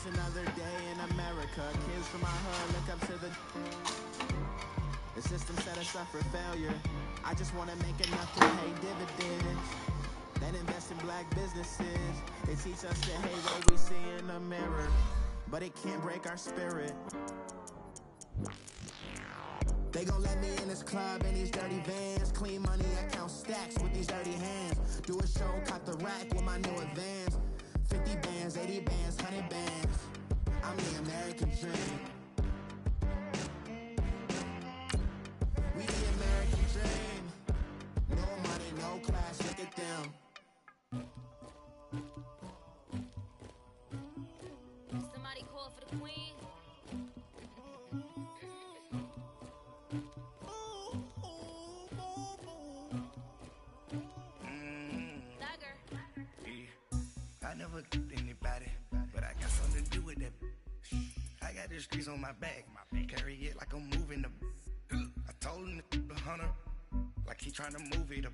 another day in America. Kids from my hood look up to the system set us up for failure. I just want to make enough to pay dividends. Then invest in black businesses. They teach us to hate what we see in the mirror, but it can't break our spirit. They gon' let me in this club in these dirty vans. Clean money, I count stacks with these dirty hands. Do a show, cop the rack with my new advance. 50 bands, 80 bands, 100 bands. I'm the American dream. We the American dream. No money, no class, look at them. Somebody call for the queen. I never anybody, but I got something to do with that. I got the streets on my back, carry it like I'm moving the. I told him the hunter, like he trying to move it up.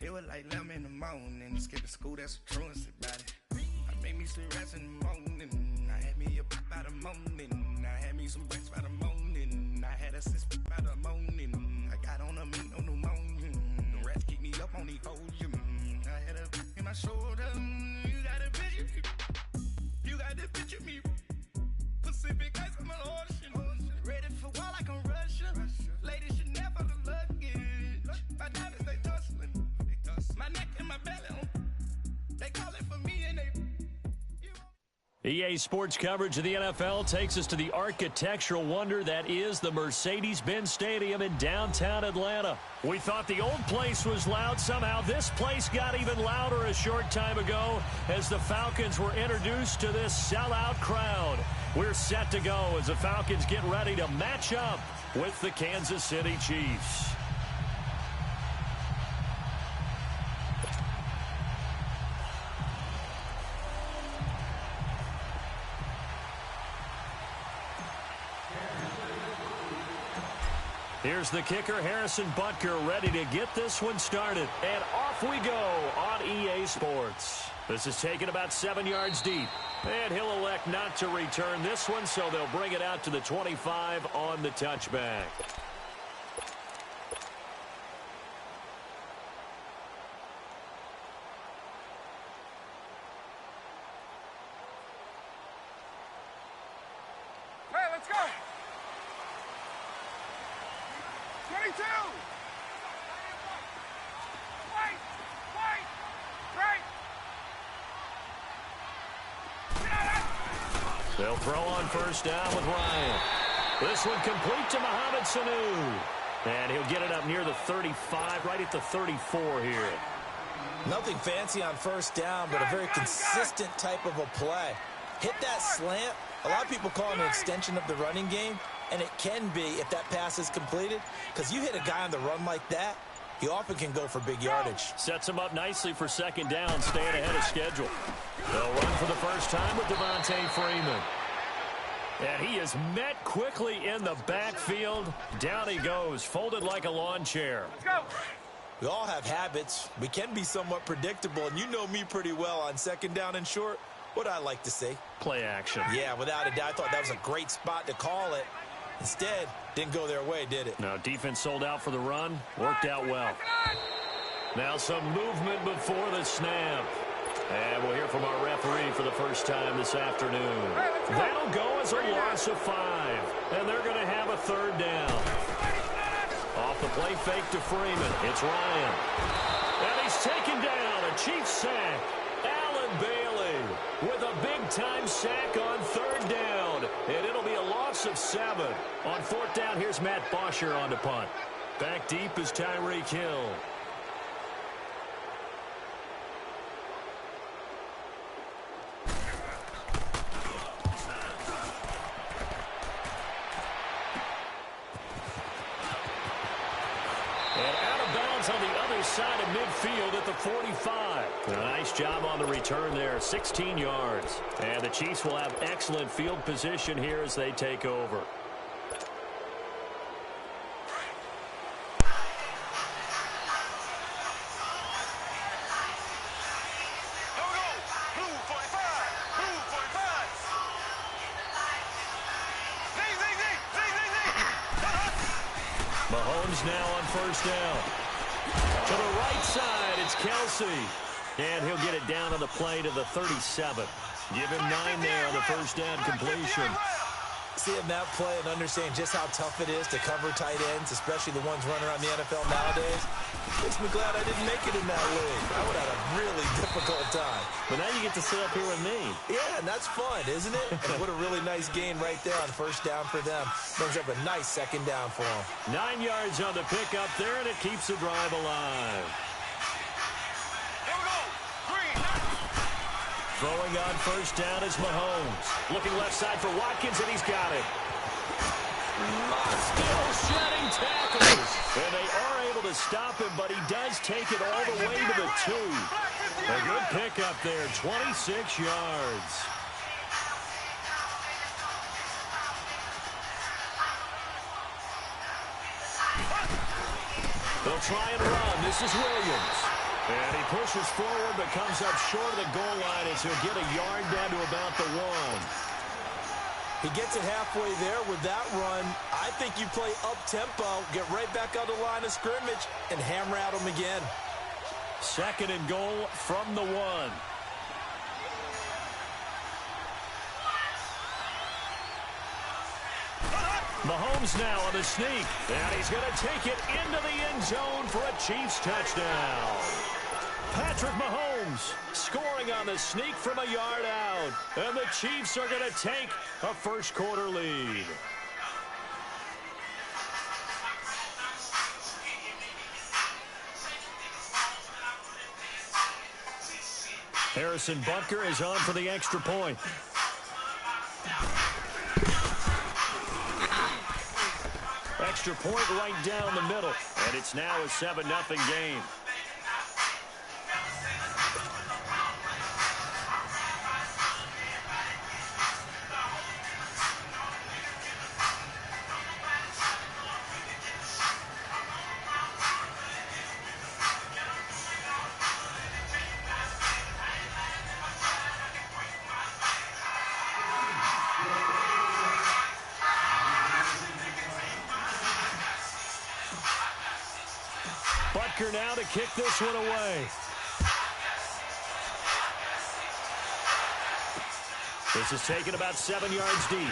It was like 11 in the morning, skipping school, that's a truancy about it. I made me some rest in the morning, I had me a pop by the morning, I had me some breaks by the morning, I had a six by the morning, I got on a meat on the morning, the rats keep me up on the podium, I had a in my shoulder, you got a picture, you got the picture me, Pacific ice on my ocean, ready for war like I'm Russian, ladies should never the luggage, my diamonds they tussling, my neck and my belly, they calling for me and they. EA Sports coverage of the NFL takes us to the architectural wonder that is the Mercedes-Benz Stadium in downtown Atlanta. We thought the old place was loud. Somehow this place got even louder a short time ago as the Falcons were introduced to this sellout crowd. We're set to go as the Falcons get ready to match up with the Kansas City Chiefs. Here's the kicker, Harrison Butker, ready to get this one started. And off we go on EA Sports. This is taken about 7 yards deep. And he'll elect not to return this one, so they'll bring it out to the 25 on the touchback. Hey, let's go! 22! Wait! Right! They'll throw on first down with Ryan. This one complete to Mohamed Sanu. And he'll get it up near the 35, right at the 34 here. Nothing fancy on first down, but a very consistent type of a play. Hit that slant. A lot of people call it an extension of the running game, and it can be if that pass is completed, because you hit a guy on the run like that, he often can go for big yardage. Sets him up nicely for second down, staying ahead of schedule. They'll run for the first time with Devontae Freeman. And he is met quickly in the backfield. Down he goes, folded like a lawn chair. Let's go! We all have habits. We can be somewhat predictable, and you know me pretty well on second down and short. What I like to say? Play action. Yeah, without a doubt. I thought that was a great spot to call it. Instead, didn't go their way, did it? No, defense sold out for the run. Worked out well. Now some movement before the snap. And we'll hear from our referee for the first time this afternoon. That'll go as a loss of 5. And they're going to have a third down. Off the play fake to Freeman. It's Ryan. And he's taken down. A Chiefs sack. Allen Bailey with a big-time sack on third down. And it'll be a loss of 7. On fourth down, here's Matt Bosher on to punt. Back deep is Tyreek Hill. On the other side of midfield at the 45. A nice job on the return there, 16 yards. And the Chiefs will have excellent field position here as they take over. Mahomes now on first down. To the right side, it's Kelsey. And he'll get it down on the play to the 37. Give him 9 there on the first down completion. Seeing that play and understanding just how tough it is to cover tight ends, especially the ones running around the NFL nowadays, makes me glad I didn't make it in that league. I would have had a really difficult time. But now you get to sit up here with me. Yeah, and that's fun, isn't it? And what a really nice gain right there on first down for them. Brings up a nice second down for them. 9 yards on the pickup there, and it keeps the drive alive. Throwing on first down is Mahomes. Looking left side for Watkins, and he's got it. Still shedding tackles. And they are able to stop him, but he does take it all the way to the 2. A good pickup there, 26 yards. They'll try and run. This is Williams. And he pushes forward but comes up short of the goal line as he'll get a yard down to about the 1. He gets it halfway there with that run. I think you play up-tempo, get right back on the line of scrimmage, and hammer at him again. 2nd and goal from the 1. Mahomes now on the sneak. And he's going to take it into the end zone for a Chiefs touchdown. Patrick Mahomes scoring on the sneak from a yard out. And the Chiefs are going to take a first-quarter lead. Harrison Butker is on for the extra point. Extra point right down the middle. And it's now a 7-0 game. Butker now to kick this one away. This is taken about 7 yards deep. And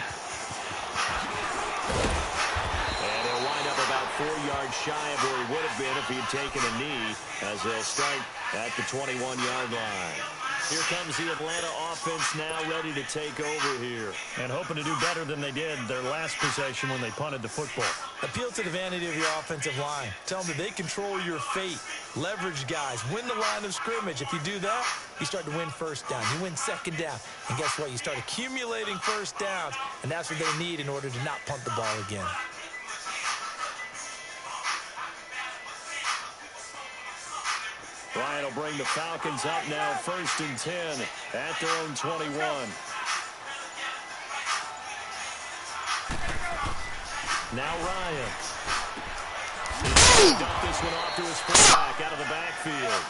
he'll wind up about 4 yards shy of where he would have been if he had taken a knee, as they'll start at the 21-yard line. Here comes the Atlanta offense now ready to take over here. And hoping to do better than they did their last possession when they punted the football. Appeal to the vanity of your offensive line. Tell them that they control your fate. Leverage guys. Win the line of scrimmage. If you do that, you start to win first down. You win second down. And guess what? You start accumulating first downs. And that's what they need in order to not punt the ball again. Ryan will bring the Falcons up now 1st and 10 at their own 21. Now Ryan. He'll dump this one off to his fullback out of the backfield.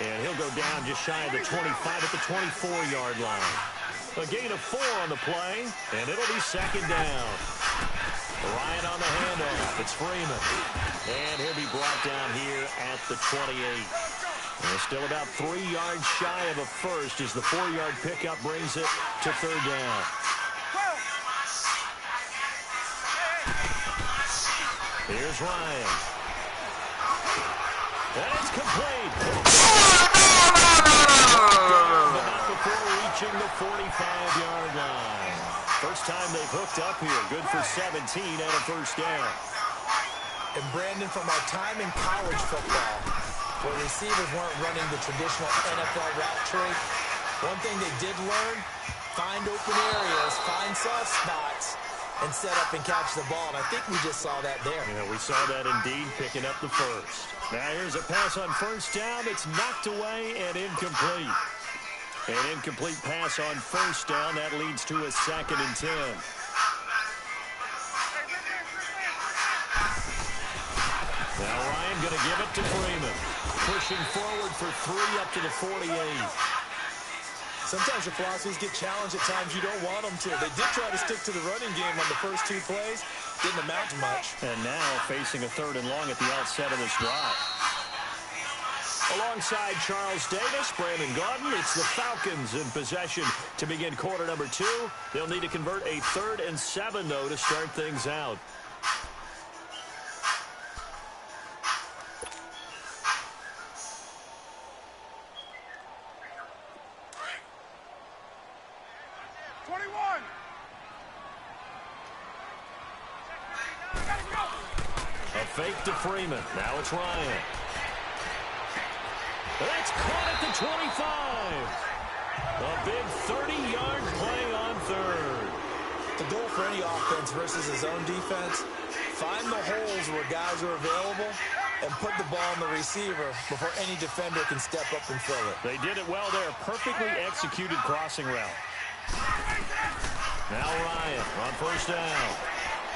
And he'll go down just shy of the 25 at the 24-yard line. A gain of 4 on the play, and it'll be second down. Ryan on the handoff. It's Freeman. And he'll be brought down here at the 28. And still about 3 yards shy of a first as the 4-yard pickup brings it to third down. Here's Ryan. And it's complete. But not before reaching the 45-yard line. First time they've hooked up here. Good for 17 and a first down. And Brandon, from our time in college football, where receivers weren't running the traditional NFL route tree, one thing they did learn, find open areas, find soft spots, and set up and catch the ball. And I think we just saw that there. Yeah, we saw that indeed, picking up the first. Now here's a pass on first down. It's knocked away and incomplete. An incomplete pass on first down. That leads to a 2nd and 10. Now Ryan going to give it to Freeman. Pushing forward for 3 up to the 48. Sometimes your philosophies get challenged at times you don't want them to. They did try to stick to the running game on the first 2 plays, Didn't amount to much. And now facing a 3rd and long at the outset of this drive. Alongside Charles Davis, Brandon Gaudin, it's the Falcons in possession to begin quarter number 2. They'll need to convert a 3rd and 7, though, to start things out. Fake to Freeman. Now it's Ryan. That's caught at the 25. A big 30-yard play on 3rd. The goal for any offense versus his own defense, find the holes where guys are available and put the ball on the receiver before any defender can step up and fill it. They did it well there. Perfectly executed crossing route. Now Ryan on 1st down.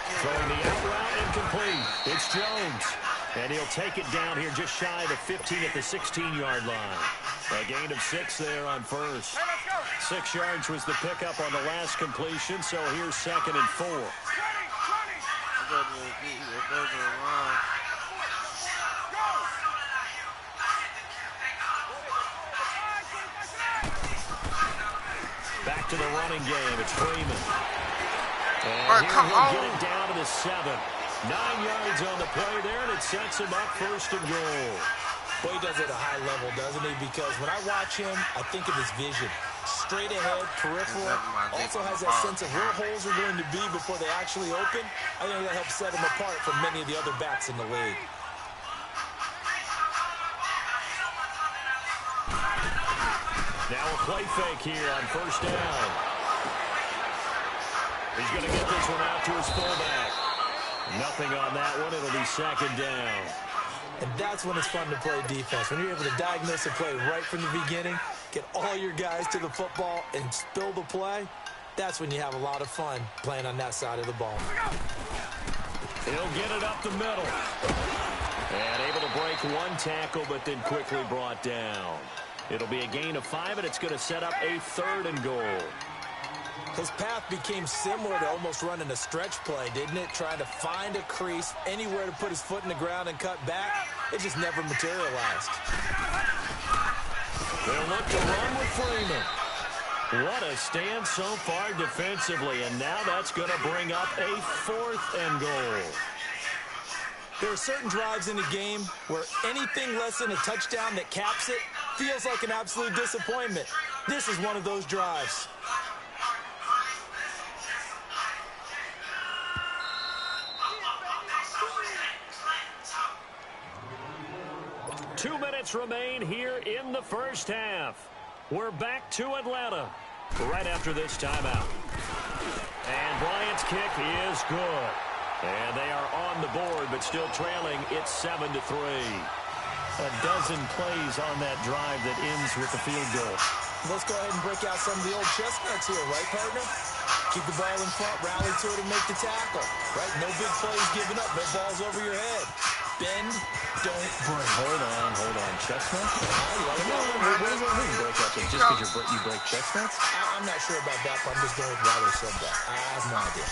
Throwing the out route incomplete. It's Jones. And he'll take it down here just shy of the 15 at the 16-yard line. A gain of 6 there on 1st. 6 yards was the pickup on the last completion, so here's 2nd and 4. Back to the running game. It's Freeman. And here he'll get it down to the 7. 9 yards on the play there, and it sets him up 1st and goal. Boy, he does it at a high level, doesn't he? Because when I watch him, I think of his vision. Straight ahead, peripheral. Also has that sense of where holes are going to be before they actually open. I think that helps set him apart from many of the other backs in the league. Now a play fake here on 1st down. He's going to get this one out to his fullback. Nothing on that one. It'll be 2nd down. And that's when it's fun to play defense. When you're able to diagnose a play right from the beginning, get all your guys to the football and spill the play, that's when you have a lot of fun playing on that side of the ball. He'll get it up the middle. And able to break 1 tackle, but then quickly brought down. It'll be a gain of 5, and it's going to set up a 3rd and goal. His path became similar to almost running a stretch play, didn't it? Trying to find a crease, anywhere to put his foot in the ground and cut back. It just never materialized. They'll look to run with Freeman. What a stand so far defensively, and now that's going to bring up a 4th and goal. There are certain drives in a game where anything less than a touchdown that caps it feels like an absolute disappointment. This is one of those drives. Two minutes remain here in the 1st half. We're back to Atlanta right after this timeout. And Bryant's kick is good. And they are on the board, but still trailing. It's 7-3. A dozen plays on that drive that ends with the field goal. Let's go ahead and break out some of the old chestnuts here, right, partner? Keep the ball in front, rally to it, and make the tackle. Right? No big plays given up, no balls over your head. Bend, don't break. Hold on. Chestnut? What does that mean, break up? Just because you break chestnuts? I'm not sure about that, but I'm just going with why they said that. I have no idea.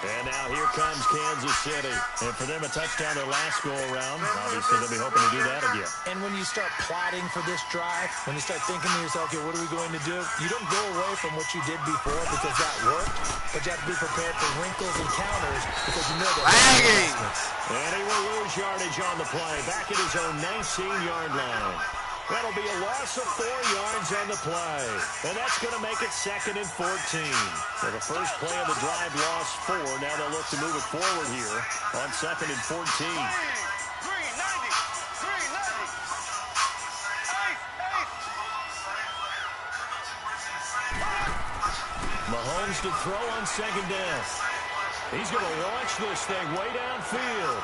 And now here comes Kansas City. And for them, a touchdown their last go-around. Obviously, they'll be hoping to do that again. And when you start plotting for this drive, when you start thinking to yourself, okay, what are we going to do? You don't go away from what you did before because that worked, but you have to be prepared for wrinkles and counters because you know that. And he will lose yardage on the play. Back at his own 19-yard line. That'll be a loss of 4 yards on the play. And that's going to make it 2nd and 14. So the first play of the drive lost 4. Now they'll look to move it forward here on 2nd and 14. Mahomes to throw on 2nd down. He's going to launch this thing way downfield.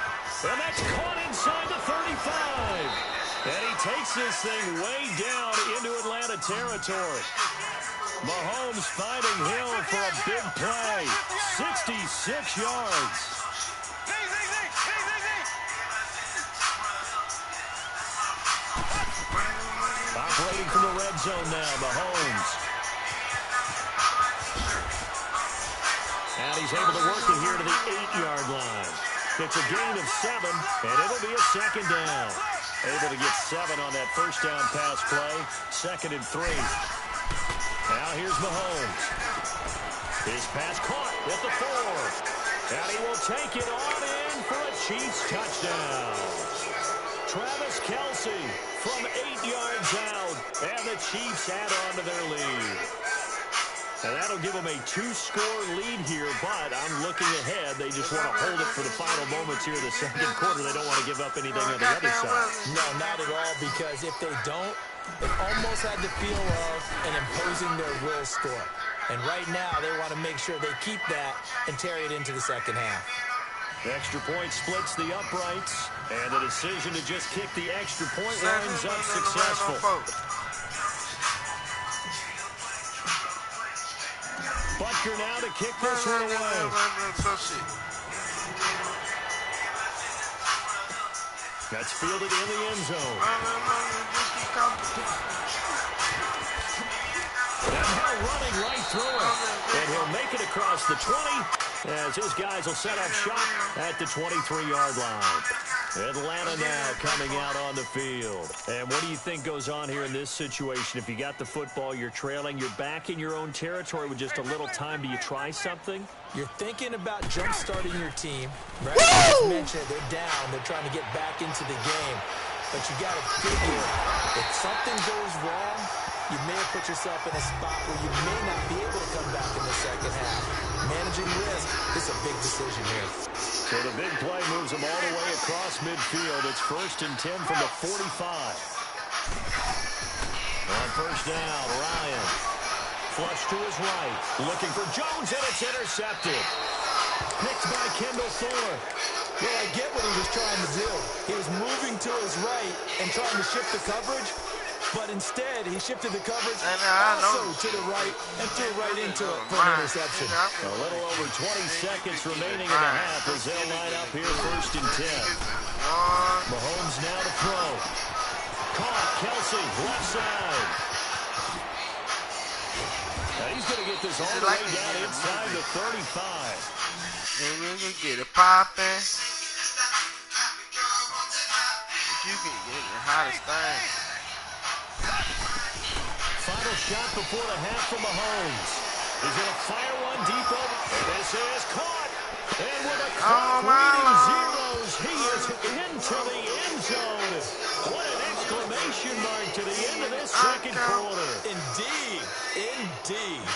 And that's caught inside the 35. And he takes this thing way down into Atlanta territory. Mahomes finding Hill for a big play. 66 yards. Operating from the red zone now, Mahomes. And he's able to work it here to the 8-yard line. It's a gain of 7, and it'll be a second down. Able to get 7 on that first down pass play. 2nd and 3. Now here's Mahomes. His pass caught at the 4. And he will take it on in for a Chiefs touchdown. Travis Kelce from 8 yards out. And the Chiefs add on to their lead. And that'll give them a 2-score lead here, but I'm looking ahead. They just want to hold it for the final moments here in the second quarter. They don't want to give up anything on the other side. No, not at all, because if they don't, it almost had the feel of an imposing their will score. And right now, they want to make sure they keep that and carry it into the second half. The extra point splits the uprights, and the decision to just kick the extra point winds up successful. Butker now to kick this one away. That's fielded in the end zone. And now running right through it. And he'll make it across the 20 as his guys will set up shop at the 23-yard line. Atlanta now coming out on the field. And what do you think goes on here in this situation? If you got the football, you're trailing, you're back in your own territory with just a little time. Do you try something? You're thinking about jump-starting your team, right? As mentioned, they're down. They're trying to get back into the game. But you got to figure, if something goes wrong, you may have put yourself in a spot where you may not be able to come back in the second half. Managing risk is a big decision here. So the big play moves them all the way across midfield. It's 1st and 10 from the 45. On first down, Ryan. Flush to his right. Looking for Jones, and it's intercepted. Picked by Kendall Fuller. Well, I get what he was trying to do. He was moving to his right and trying to shift the coverage, but instead he shifted the coverage also to the right and threw right into it for an interception. A little over 20 seconds remaining in the half as they'll line up here 1st and 10. Mahomes now to throw. Caught, Kelce, left side. Now he's going to get this all the way down inside the 35. Get it poppin'. You can get the hottest thing. Final shot before the half from Mahomes. He's going to fire one deep over. This is caught. And with a clock reading zeros, he is into the end zone. What an exclamation mark to the end of this second quarter. Indeed. Indeed.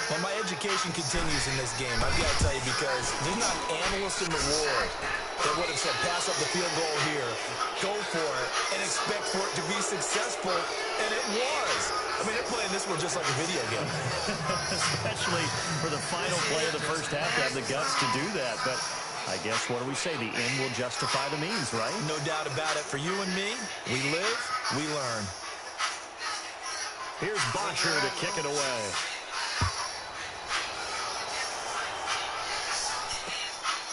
Well, my education continues in this game, I've got to tell you, because there's not an analyst in the world that would have said pass up the field goal here, go for it, and expect for it to be successful, and it was. I mean, they're playing this one just like a video game. Especially for the final play of the first half to have the guts to do that. But I guess, what do we say? The end will justify the means, right? No doubt about it. For you and me, we live, we learn. Here's Butcher to kick it away.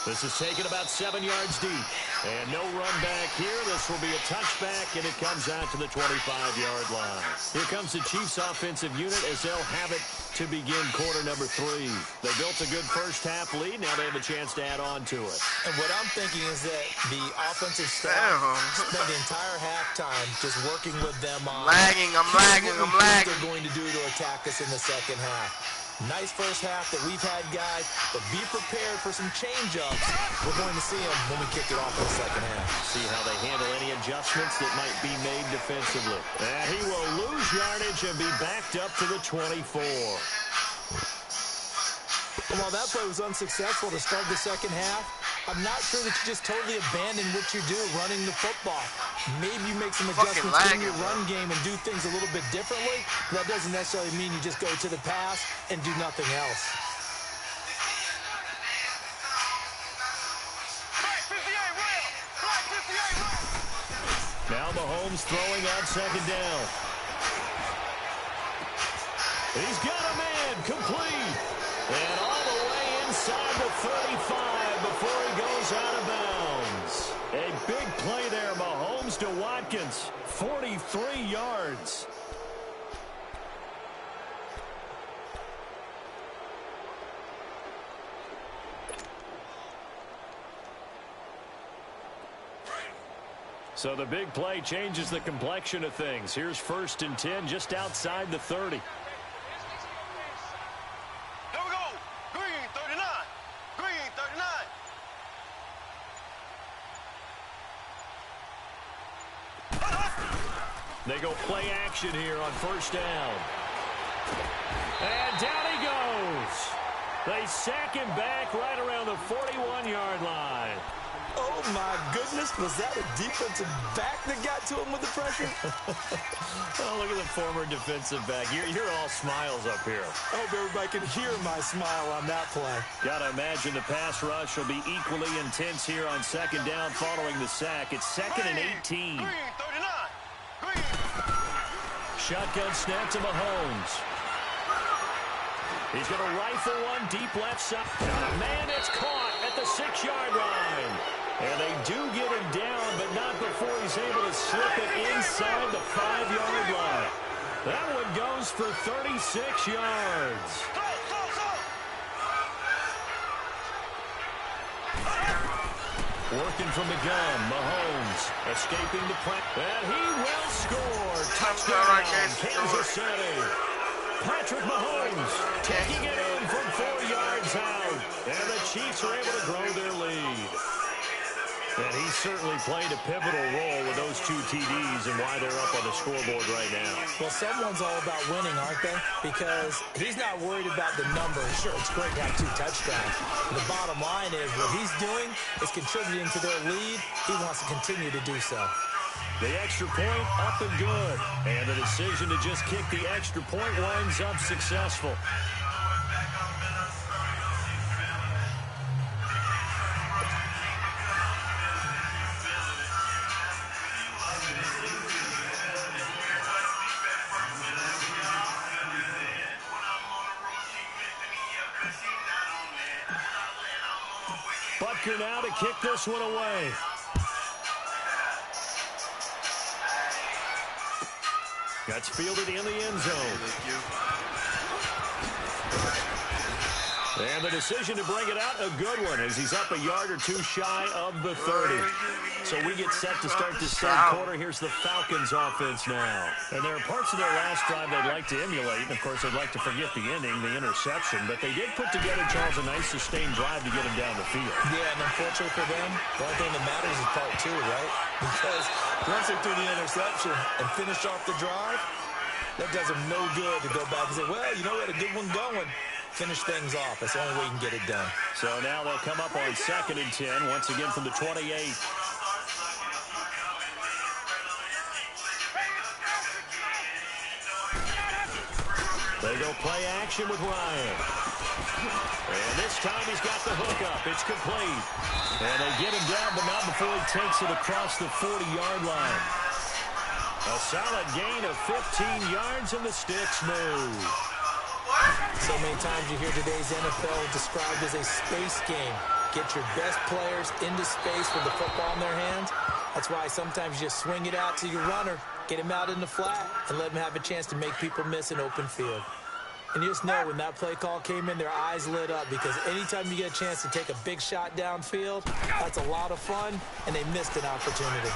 This is taken about 7 yards deep. And no run back here. This will be a touchback, and it comes out to the 25-yard line. Here comes the Chiefs offensive unit as they'll have it to begin quarter number 3. They built a good first half lead. Now they have a chance to add on to it. And what I'm thinking is that the offensive staff spent the entire halftime just working with them on I'm lagging. what they're going to do to attack us in the second half. Nice first half that we've had, guys, but be prepared for some change-ups. We're going to see them when we kick it off in the second half. See how they handle any adjustments that might be made defensively. And he will lose yardage and be backed up to the 24. And while that play was unsuccessful to start the second half, I'm not sure that you just totally abandon what you do running the football. Maybe you make some adjustments in your run game and do things a little bit differently. That doesn't necessarily mean you just go to the pass and do nothing else. Now Mahomes throwing on second down. He's got a man complete. And all the way inside the 35 before he goes out of bounds. A big play there, Mahomes to Watkins. 43 yards. So the big play changes the complexion of things. Here's 1st and 10 just outside the 30. Here we go. Green 39. Green 39. They go play action here on 1st down. And down he goes. They sack him back right around the 41-yard line. Oh, my goodness. Was that a defensive back that got to him with the pressure? Oh, look at the former defensive back. You're all smiles up here. I hope everybody can hear my smile on that play. Got to imagine the pass rush will be equally intense here on 2nd down following the sack. It's 2nd and 18. Green 39. Green. Shotgun snap to Mahomes. He's going to rifle one deep left side. Got a man that's caught at the 6-yard line. And they do get him down, but not before he's able to slip it inside the 5-yard line. That one goes for 36 yards. Working from the gun, Mahomes escaping the press. And he will score. Touchdown, Kansas City. Patrick Mahomes taking it in from 4 yards out. And the Chiefs are able to grow their lead. And he certainly played a pivotal role with those 2 TDs and why they're up on the scoreboard right now. Well, someone's all about winning, aren't they? Because he's not worried about the number. Sure, it's great to have 2 touchdowns. The bottom line is what he's doing is contributing to their lead. He wants to continue to do so. The extra point up and good. And the decision to just kick the extra point winds up successful. Butker now to kick this one away. That's fielded in the end zone. And the decision to bring it out, a good one, as he's up a yard or 2 shy of the 30. So we get set to start this 3rd quarter. Here's the Falcons offense now. And there are parts of their last drive they'd like to emulate. And, of course, they'd like to forget the ending, the interception. But they did put together, Charles, a nice sustained drive to get him down the field. Yeah, and unfortunately for them, the only thing that matters is part 2, right? Because once they threw the interception and finished off the drive, that does them no good to go back and say, well, you know what, a good one going. Finish things off. That's the only way you can get it done. So now they'll come up on 2nd and 10, once again from the 28. They go play action with Ryan. And this time he's got the hook up. It's complete. And they get him down, but not before he takes it across the 40-yard line. A solid gain of 15 yards, and the sticks move. So many times you hear today's NFL described as a space game. Get your best players into space with the football in their hands. That's why sometimes you just swing it out to your runner, get him out in the flat, and let him have a chance to make people miss an open field. And you just know when that play call came in, their eyes lit up, because anytime you get a chance to take a big shot downfield, that's a lot of fun, and they missed an opportunity.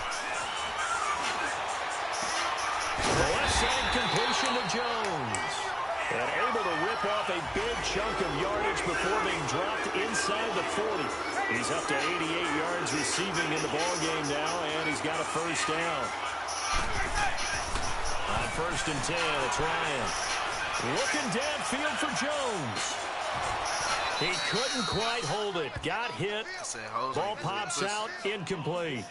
The left side completion to Jones. And able to rip off a big chunk of yardage before being dropped inside the 40. He's up to 88 yards receiving in the ballgame now, and he's got a 1st down. On 1st and 10, it's Ryan. Looking downfield for Jones. He couldn't quite hold it. Got hit. Ball pops out, incomplete.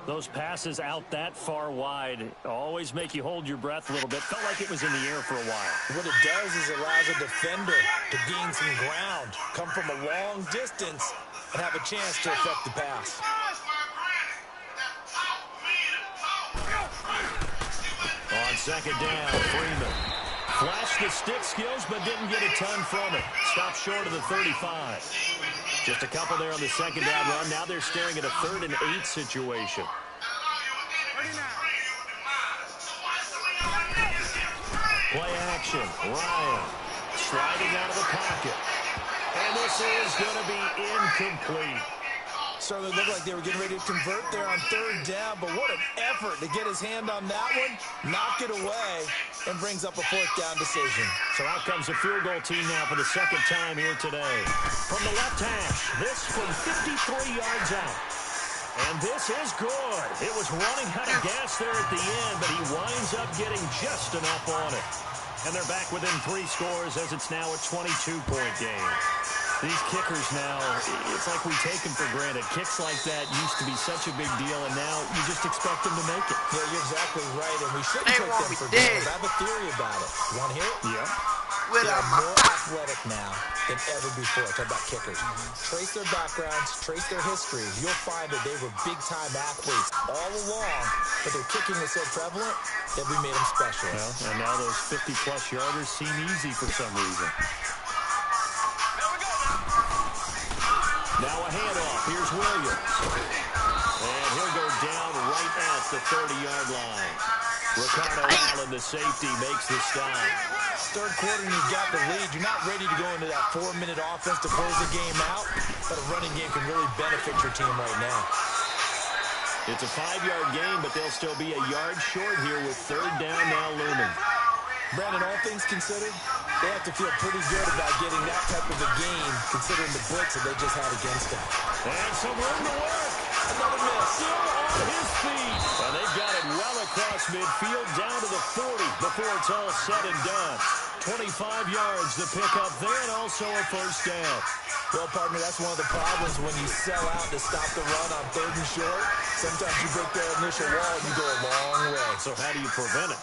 Those passes out that far wide always make you hold your breath a little bit. Felt like it was in the air for a while. What it does is it allows a defender to gain some ground, come from a long distance, and have a chance to affect the pass. On 2nd down, Freeman. Flashed the stick skills, but didn't get a ton from it. Stopped short of the 35. Just a couple there on the 2nd down run. Now they're staring at a 3rd and 8 situation. Play action. Ryan sliding out of the pocket. And this is going to be incomplete. Certainly looked like they were getting ready to convert there on third down, but what an effort to get his hand on that one, knock it away, and brings up a fourth down decision. So out comes a field goal team now for the second time here today. From the left hash, this from 53 yards out. And this is good. It was running out of gas there at the end, but he winds up getting just enough on it. And they're back within 3 scores as it's now a 22-point game. These kickers now, it's like we take them for granted. Kicks like that used to be such a big deal, and now you just expect them to make it. Yeah, you're exactly right, and we shouldn't take them for granted. I have a theory about it. You want to hear it? Yeah. They're more athletic now than ever before. Talk about kickers. Trace their backgrounds, trace their histories. You'll find that they were big-time athletes all along, but their kicking was so prevalent that we made them special. Well, and now those 50-plus yarders seem easy for some reason. Now a handoff. Here's Williams. And he'll go down right at the 30-yard line. Ricardo Allen, the safety, makes the stop. Third quarter, and you've got the lead. You're not ready to go into that 4-minute offense to close the game out, but a running game can really benefit your team right now. It's a 5-yard game, but they'll still be a yard short here with third down now looming. Brandon, all things considered, they have to feel pretty good about getting that type of a game, considering the blitz that they just had against them. And some room to work. Another miss. Still on his feet. And they've got it well across midfield down to the 40 before it's all said and done. 25 yards to pick up there and also a first down. Well, partner, that's one of the problems when you sell out to stop the run on third and short. Sometimes you break that initial wall and you go a long way. So how do you prevent it?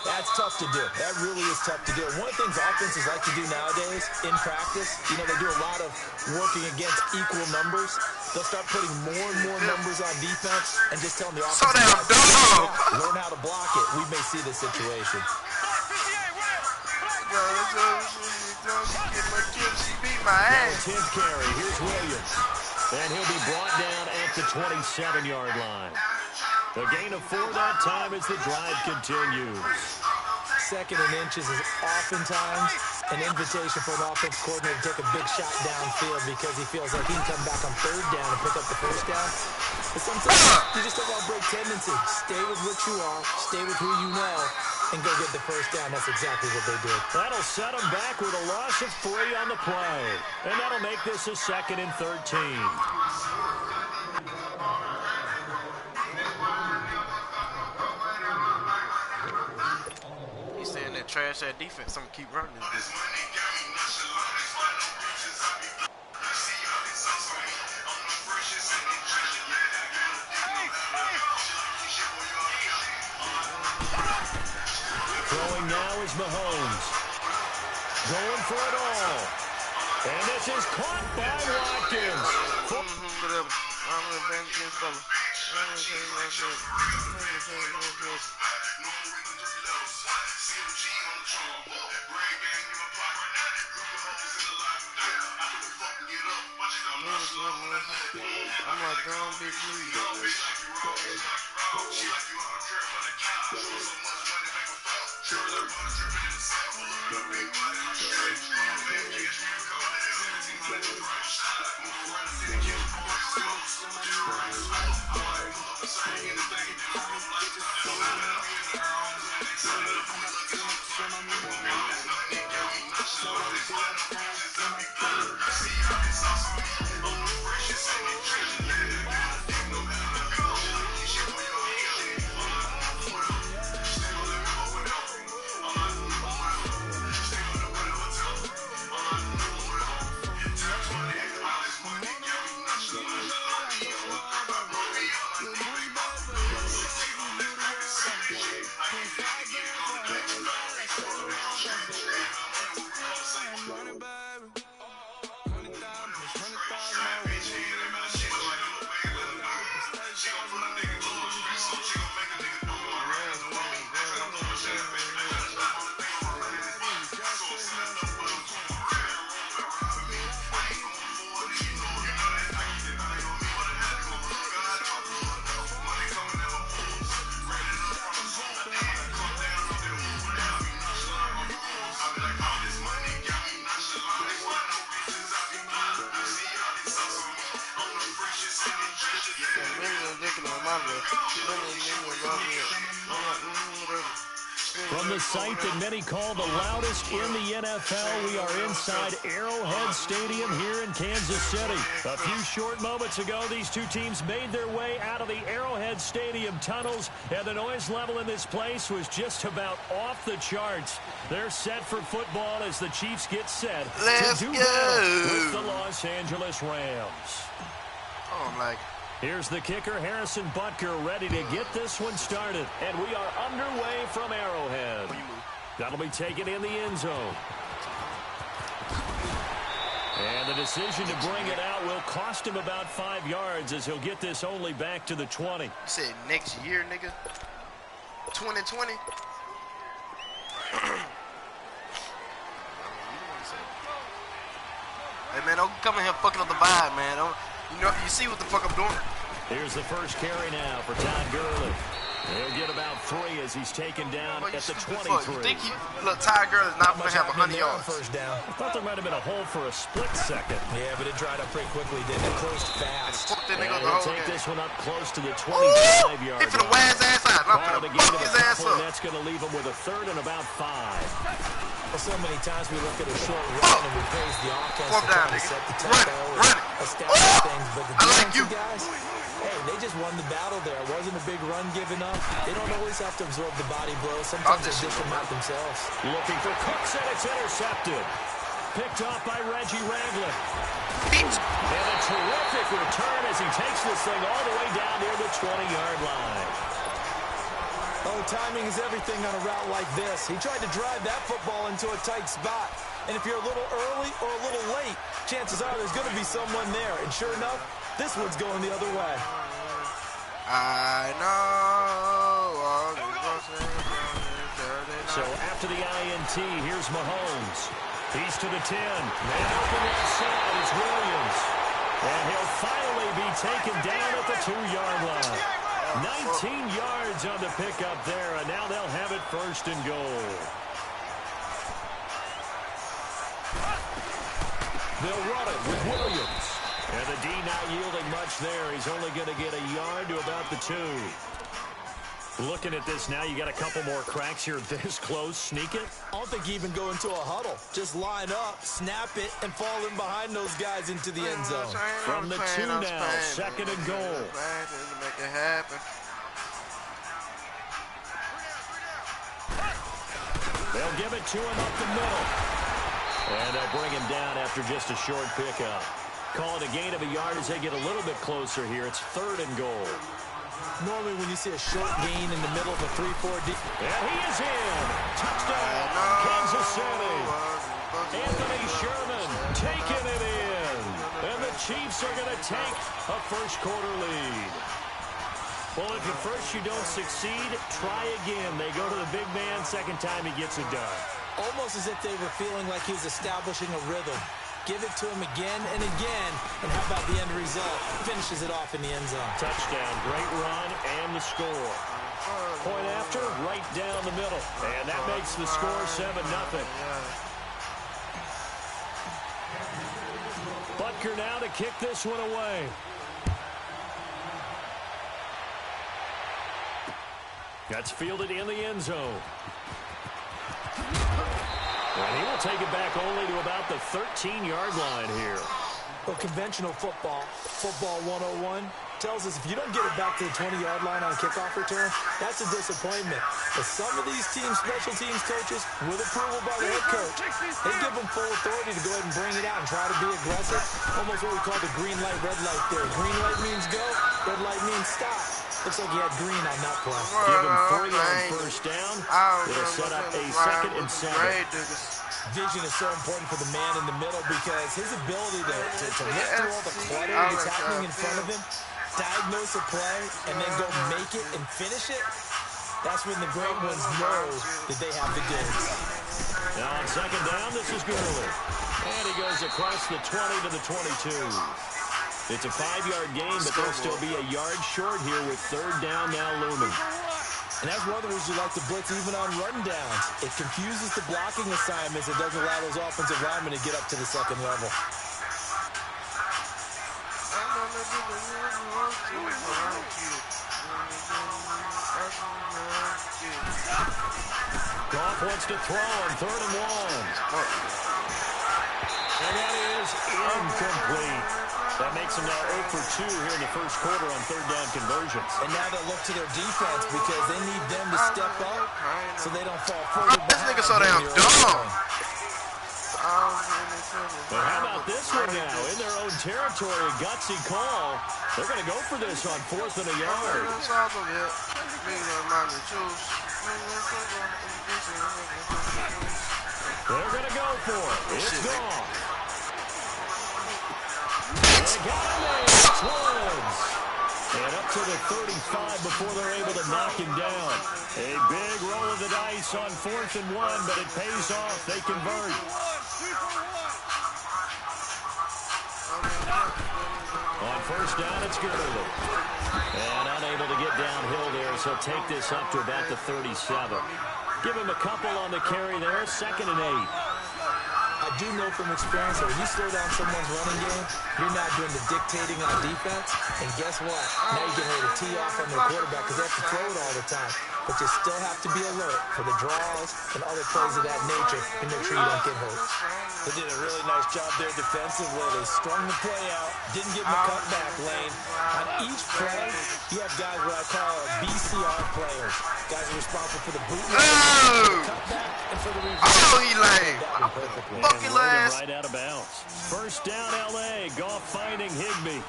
That's tough to do. That really is tough to do. One of the things offenses like to do nowadays in practice, you know, they do a lot of working against equal numbers. They'll start putting more and more numbers on defense and just telling the offense, So damn dumb. learn how to block it. We may see this situation. Bro, get my kids, she beat my Now a ass. 10th carry. Here's Williams. And he'll be brought down at the 27-yard line. A gain of 4 that time as the drive continues. Second and inches is oftentimes an invitation for an offense coordinator to take a big shot downfield because he feels like he can come back on third down and pick up the first down. But sometimes you just have a break tendency. Stay with what you are, stay with who you know, and go get the first down. That's exactly what they did. That'll set them back with a loss of 3 on the play. And that'll make this a 2nd and 13. He's saying that trash that defense, I'm gonna keep running this. Throwing now is Mahomes. Going for it all. And this is caught by Watkins. Whatever. I'm gonna bang against fella. I'm like, don't be please. From the site that many call the loudest in the NFL, we are inside Arrowhead Stadium here in Kansas City. A few short moments ago, these two teams made their way out of the Arrowhead Stadium tunnels, and the noise level in this place was just about off the charts. They're set for football as the Chiefs get set to do battle with the Los Angeles Rams. Oh, I'm like... Here's the kicker, Harrison Butker, ready to get this one started. And we are underway from Arrowhead. That'll be taken in the end zone. And the decision to bring it out will cost him about 5 yards as he'll get this only back to the 20. You said next year, nigga? 2020? Hey, man, don't come in here fucking up the vibe, man. Don't, you see what the fuck I'm doing? Here's the first carry now for Todd Gurley. He'll get about 3 as he's taken down at the 23. You think look, Todd Gurley's not going to have 100 yards. First down. I thought there might have been a hole for a split second. Yeah, but it dried up pretty quickly, didn't it? Closed fast. And he'll take this one up close to the 25-yard line. He finna wear his ass out. I'm finna fuck his ass up. That's going to leave him with a third and about 5. Well, so many times we look at a short run and we praise the offense to try to set the tempo and establish things, but the defensive guys, hey, they just won the battle there. It wasn't a big run given up. They don't always have to absorb the body blows. Sometimes they dish them out themselves. Looking for Cooks, and it's intercepted. Picked off by Reggie Ragland. And a terrific return as he takes this thing all the way down near the 20-yard line. Oh, timing is everything on a route like this. He tried to drive that football into a tight spot. And if you're a little early or a little late, chances are there's going to be someone there. And sure enough, this one's going the other way. I know. So after the INT, here's Mahomes. He's to the 10. And open left side is Williams. And he'll finally be taken down at the 2-yard line. 19 yards on the pickup there, and now they'll have it first and goal. They'll run it with Williams. And the D not yielding much there. He's only going to get a yard to about the 2. Looking at this now, you got a couple more cracks here this close. Sneak it. I don't think you even go into a huddle. Just line up, snap it, and fall in behind those guys into the end zone. From the 2 now, second and goal. Make it happen. They'll give it to him up the middle. And they'll bring him down after just a short pickup. Call it a gain of a yard as they get a little bit closer here. It's third and goal. Normally when you see a short gain in the middle of a 3-4 deep. And he is in. Touchdown, Kansas City. Anthony Sherman taking it in. And the Chiefs are going to take a first-quarter lead. Well, if at first you don't succeed, try again. They go to the big man. Second time he gets it done. Almost as if they were feeling like he was establishing a rhythm. Give it to him again and again. And how about the end result? Finishes it off in the end zone. Touchdown, great run, and the score. Point after, right down the middle. And that makes the score 7-0. Butker now to kick this one away. That's fielded in the end zone. And he will take it back only to about the 13-yard line here. Well, conventional football 101, tells us if you don't get it back to the 20-yard line on a kickoff return, that's a disappointment. But some of these teams, special teams coaches, with approval by the head coach, they give them full authority to go ahead and bring it out and try to be aggressive. Almost what we call the green light, red light theory. Green light means go, red light means stop. Looks like he had green on that play. Give him 3 on first down. It'll set up a 2nd and 7. Vision is so important for the man in the middle because his ability to look through all the clutter that's happening in front of him, diagnose a play, and then go make it and finish it, that's when the great ones know that they have the goods. Now on second down, this is Gurley. And he goes across the 20 to the 22. It's a 5-yard gain, but they'll still be a yard short here with third down now looming. And that's one of the reasons you like to blitz even on run downs. It confuses the blocking assignments. It doesn't allow those offensive linemen to get up to the second level. Goff wants to throw on 3rd and 1. And that is incomplete. That makes them now 0 for 2 here in the first quarter on 3rd down conversions. And now they'll look to their defense because they need them to step up so they don't fall further behind. This nigga so damn dumb. But how about this one now? In their own territory, a gutsy call. They're going to go for this on 4th and a yard. They're going to go for it. It's gone. They got him there. It's Woods. And up to the 35 before they're able to knock him down. A big roll of the dice on 4th and 1, but it pays off. They convert. On 1st down, it's Gurley. And unable to get downhill there, so take this up to about the 37. Give him a couple on the carry there, 2nd and 8. I do know from experience that when you slow down someone's running game, you're not doing the dictating on defense. And guess what? Now you're getting ready to tee off on their quarterback because they have to throw it all the time. But you still have to be alert for the draws and other plays of that nature and make sure you don't get hurt. They did a really nice job there defensively. They strung the play out, didn't give him a cutback lane. On each play, you have guys what I call BCR players. Guys are responsible for the bootleg, the cutback, and for the reverse. Oh, he lame. Fuck your ass. Right out of bounds. 1st down, LA. Goff finding Higbee.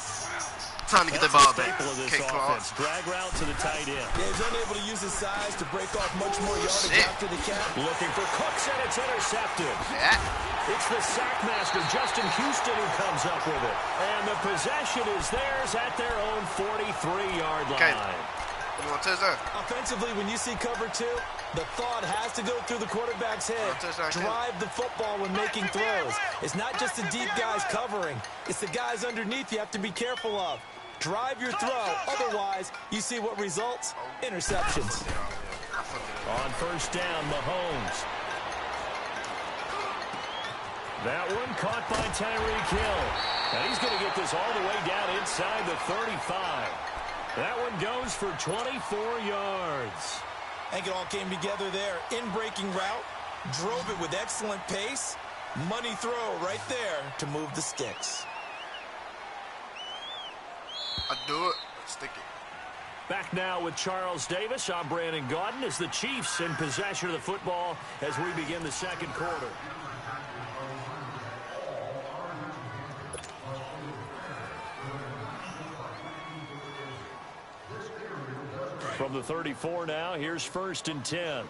Time to get the ball back. Staple of this offense. Drag route to the tight end. Yeah, he's unable to use his size to break off much more yardage after the catch. Looking for Cooks, and it's intercepted. Yeah. It's the sackmaster, Justin Houston, who comes up with it. And the possession is theirs at their own 43-yard line. Okay. You want to touch that? Offensively, when you see cover 2, the thought has to go through the quarterback's head. Drive the football when making throws. It's not just the deep guys covering. It's the guys underneath you have to be careful of. Drive your throw. Otherwise, you see what results? Interceptions. On 1st down, Mahomes. That one caught by Tyreek Hill. And he's going to get this all the way down inside the 35. That one goes for 24 yards. I think it all came together there. In-breaking route. Drove it with excellent pace. Money throw right there to move the sticks. I do it. Stick it. Back now with Charles Davis. I'm Brandon Gaudin as the Chiefs in possession of the football as we begin the 2nd quarter. From the 34 now, here's 1st and 10.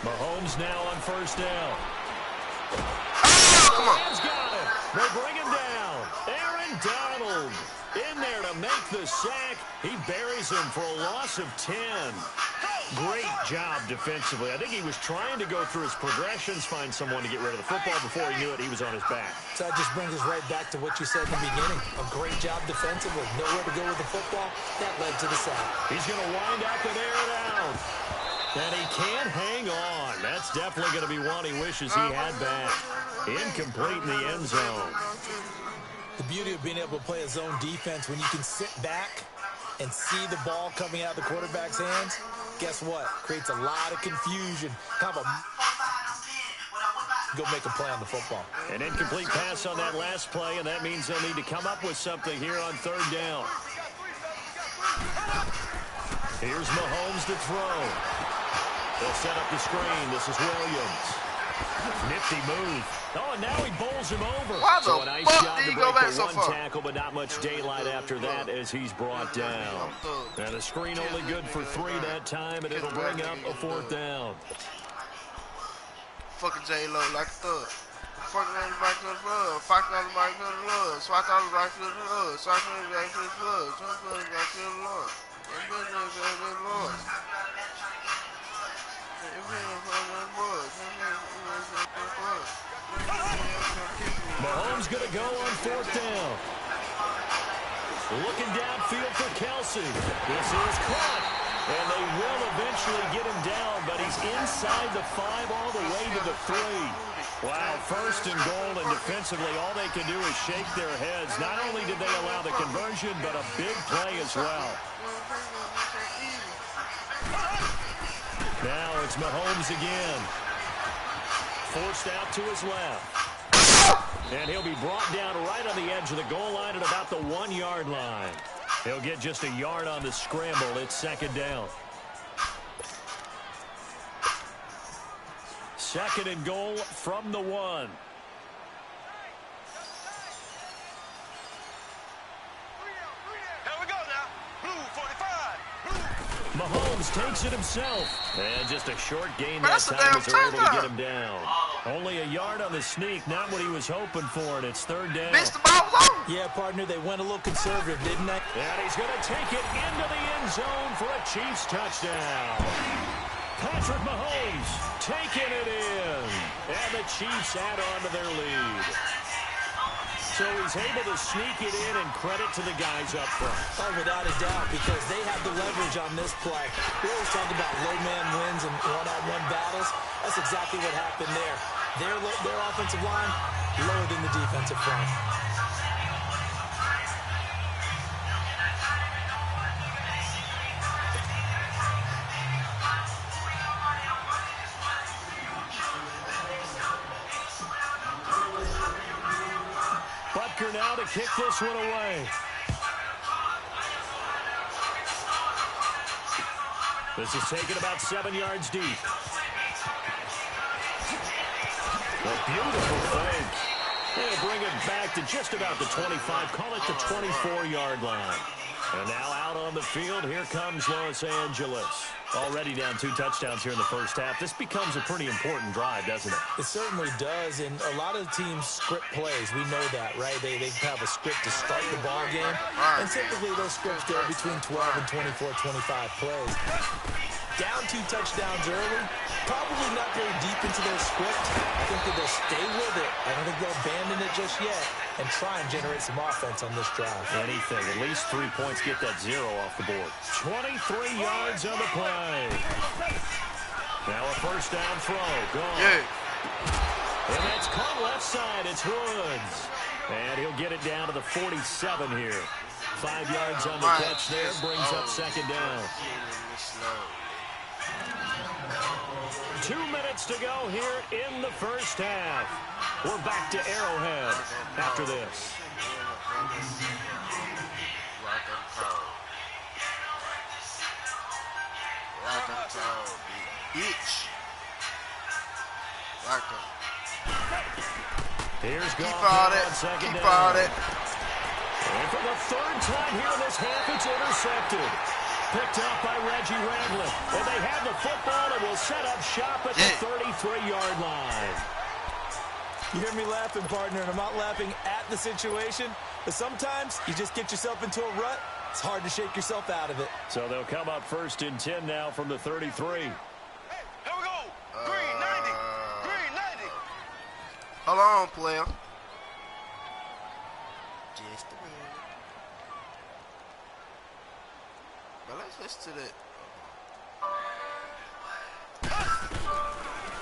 Mahomes now on 1st down. Come on. He's got it. They bring him down. Aaron Donald in there to make the sack. He buries him for a loss of 10. Great job defensively. I think he was trying to go through his progressions, find someone to get rid of the football. Before he knew it, he was on his back. So that just brings us right back to what you said in the beginning. A great job defensively. Nowhere to go with the football. That led to the sack. He's going to wind up and air it out. And he can't hang on. That's definitely going to be one he wishes he had back. Incomplete in the end zone. The beauty of being able to play a zone defense when you can sit back and see the ball coming out of the quarterback's hands, guess what? Creates a lot of confusion. Kind of go make a play on the football. An incomplete pass on that last play, and that means they'll need to come up with something here on 3rd down. Here's Mahomes to throw. They'll set up the screen. This is Williams. Nifty move. Oh, and now he bowls him over. Why the so a nice fuck job did to he break go back the so one far? tackle, but not much daylight after that as he's brought down. And the screen only good for 3 that time, and it'll bring up a 4th down. Fucking J-Lo like a thug. Fucking on the back to the flood. Fucking on the back to the flood. Swat on the back to the flood. Swat on the back to the flood. Swat on the back to the Lord. Mahomes going to go on 4th down. Looking downfield for Kelsey. This is caught. And they will eventually get him down, but he's inside the 5 all the way to the 3. Wow, first and goal, and defensively, all they can do is shake their heads. Not only did they allow the conversion, but a big play as well. Now it's Mahomes again. Forced out to his left. And he'll be brought down right on the edge of the goal line at about the 1-yard line. He'll get just a yard on the scramble. It's second down. Second and goal from the 1. Here we go now. Blue 45. Mahomes takes it himself. And just a short gain that time as they're able to get him down. Only a yard on the sneak, not what he was hoping for, and it's third down. Missed the ball was over. Yeah, partner, they went a little conservative, didn't they? And he's going to take it into the end zone for a Chiefs touchdown. Patrick Mahomes taking it in. And the Chiefs add on to their lead. So he's able to sneak it in, and credit to the guys up front. Oh, without a doubt, because they have the leverage on this play. We always talk about low man wins and one-on-one battles. That's exactly what happened there. Their offensive line lower than the defensive front. Butker now to kick this one away. This is taken about 7 yards deep. A beautiful fake. They'll bring it back to just about the 25. Call it the 24-yard line. And now out on the field, here comes Los Angeles. Already down 2 touchdowns here in the first half. This becomes a pretty important drive, doesn't it? It certainly does, and a lot of teams script plays. We know that, right? They have a script to start the ball game, and typically those scripts go between 12 and 24, 25 plays. Down 2 touchdowns early, probably not very deep into their script. I think that they'll stay with it. I don't think they'll abandon it just yet and try and generate some offense on this drive. Anything, at least 3 points, get that 0 off the board. 23 yards on the play. Now a first down throw, gone. Yeah. And that's caught left side, it's Woods. And he'll get it down to the 47 here. 5 yards on the catch there, brings up second down. 2 minutes to go here in the first half. We're back to Arrowhead after this. Here's Keep on it. Keep on it. And for the 3rd time here in this half, it's intercepted. Picked up by Reggie Ragland. And they have the football and will set up shop at the 33-yard line. You hear me laughing, partner, and I'm not laughing at the situation, but sometimes you just get yourself into a rut. It's hard to shake yourself out of it. So they'll come up 1st and 10 now from the 33. Hey, here we go. Green 90. Green 90. Hold on, player. Just a minute. But let's listen to that.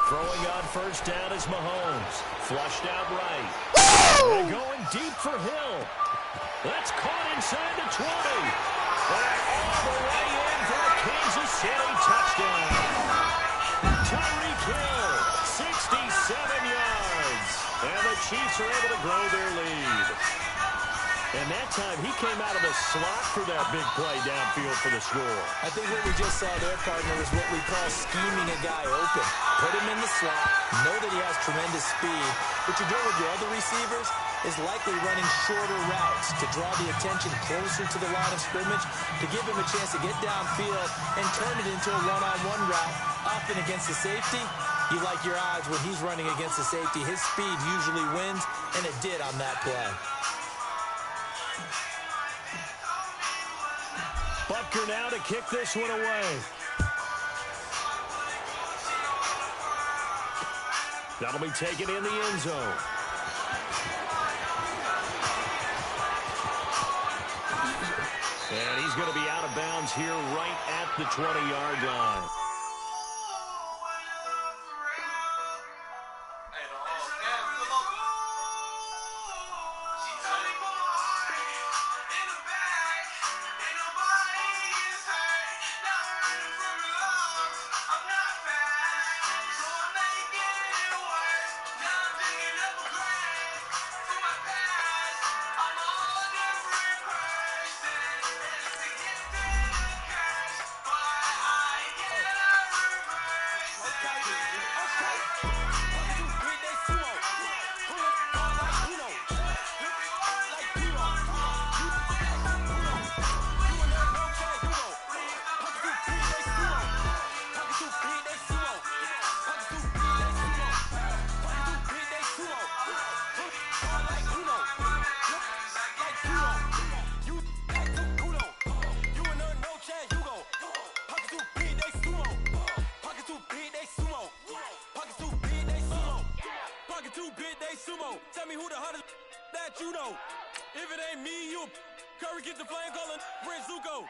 Throwing on first down is Mahomes. Flushed out right. And going deep for Hill. That's caught inside the 20. And all the way in for a Kansas City touchdown. Tyreek Hill, 67 yards. And the Chiefs are able to grow their lead. And that time, he came out of the slot for that big play downfield for the score. I think what we just saw there, partner, is what we call scheming a guy open. Put him in the slot, know that he has tremendous speed. What you're doing with your other receivers is likely running shorter routes to draw the attention closer to the line of scrimmage, to give him a chance to get downfield and turn it into a one-on-one route. Often against the safety, you like your odds when he's running against the safety. His speed usually wins, and it did on that play. Butker now to kick this one away. That'll be taken in the end zone. And he's going to be out of bounds here right at the 20-yard line. more. Tell me who the hottest that you know. If it ain't me, you. Curry get the flame calling Prince Zuko.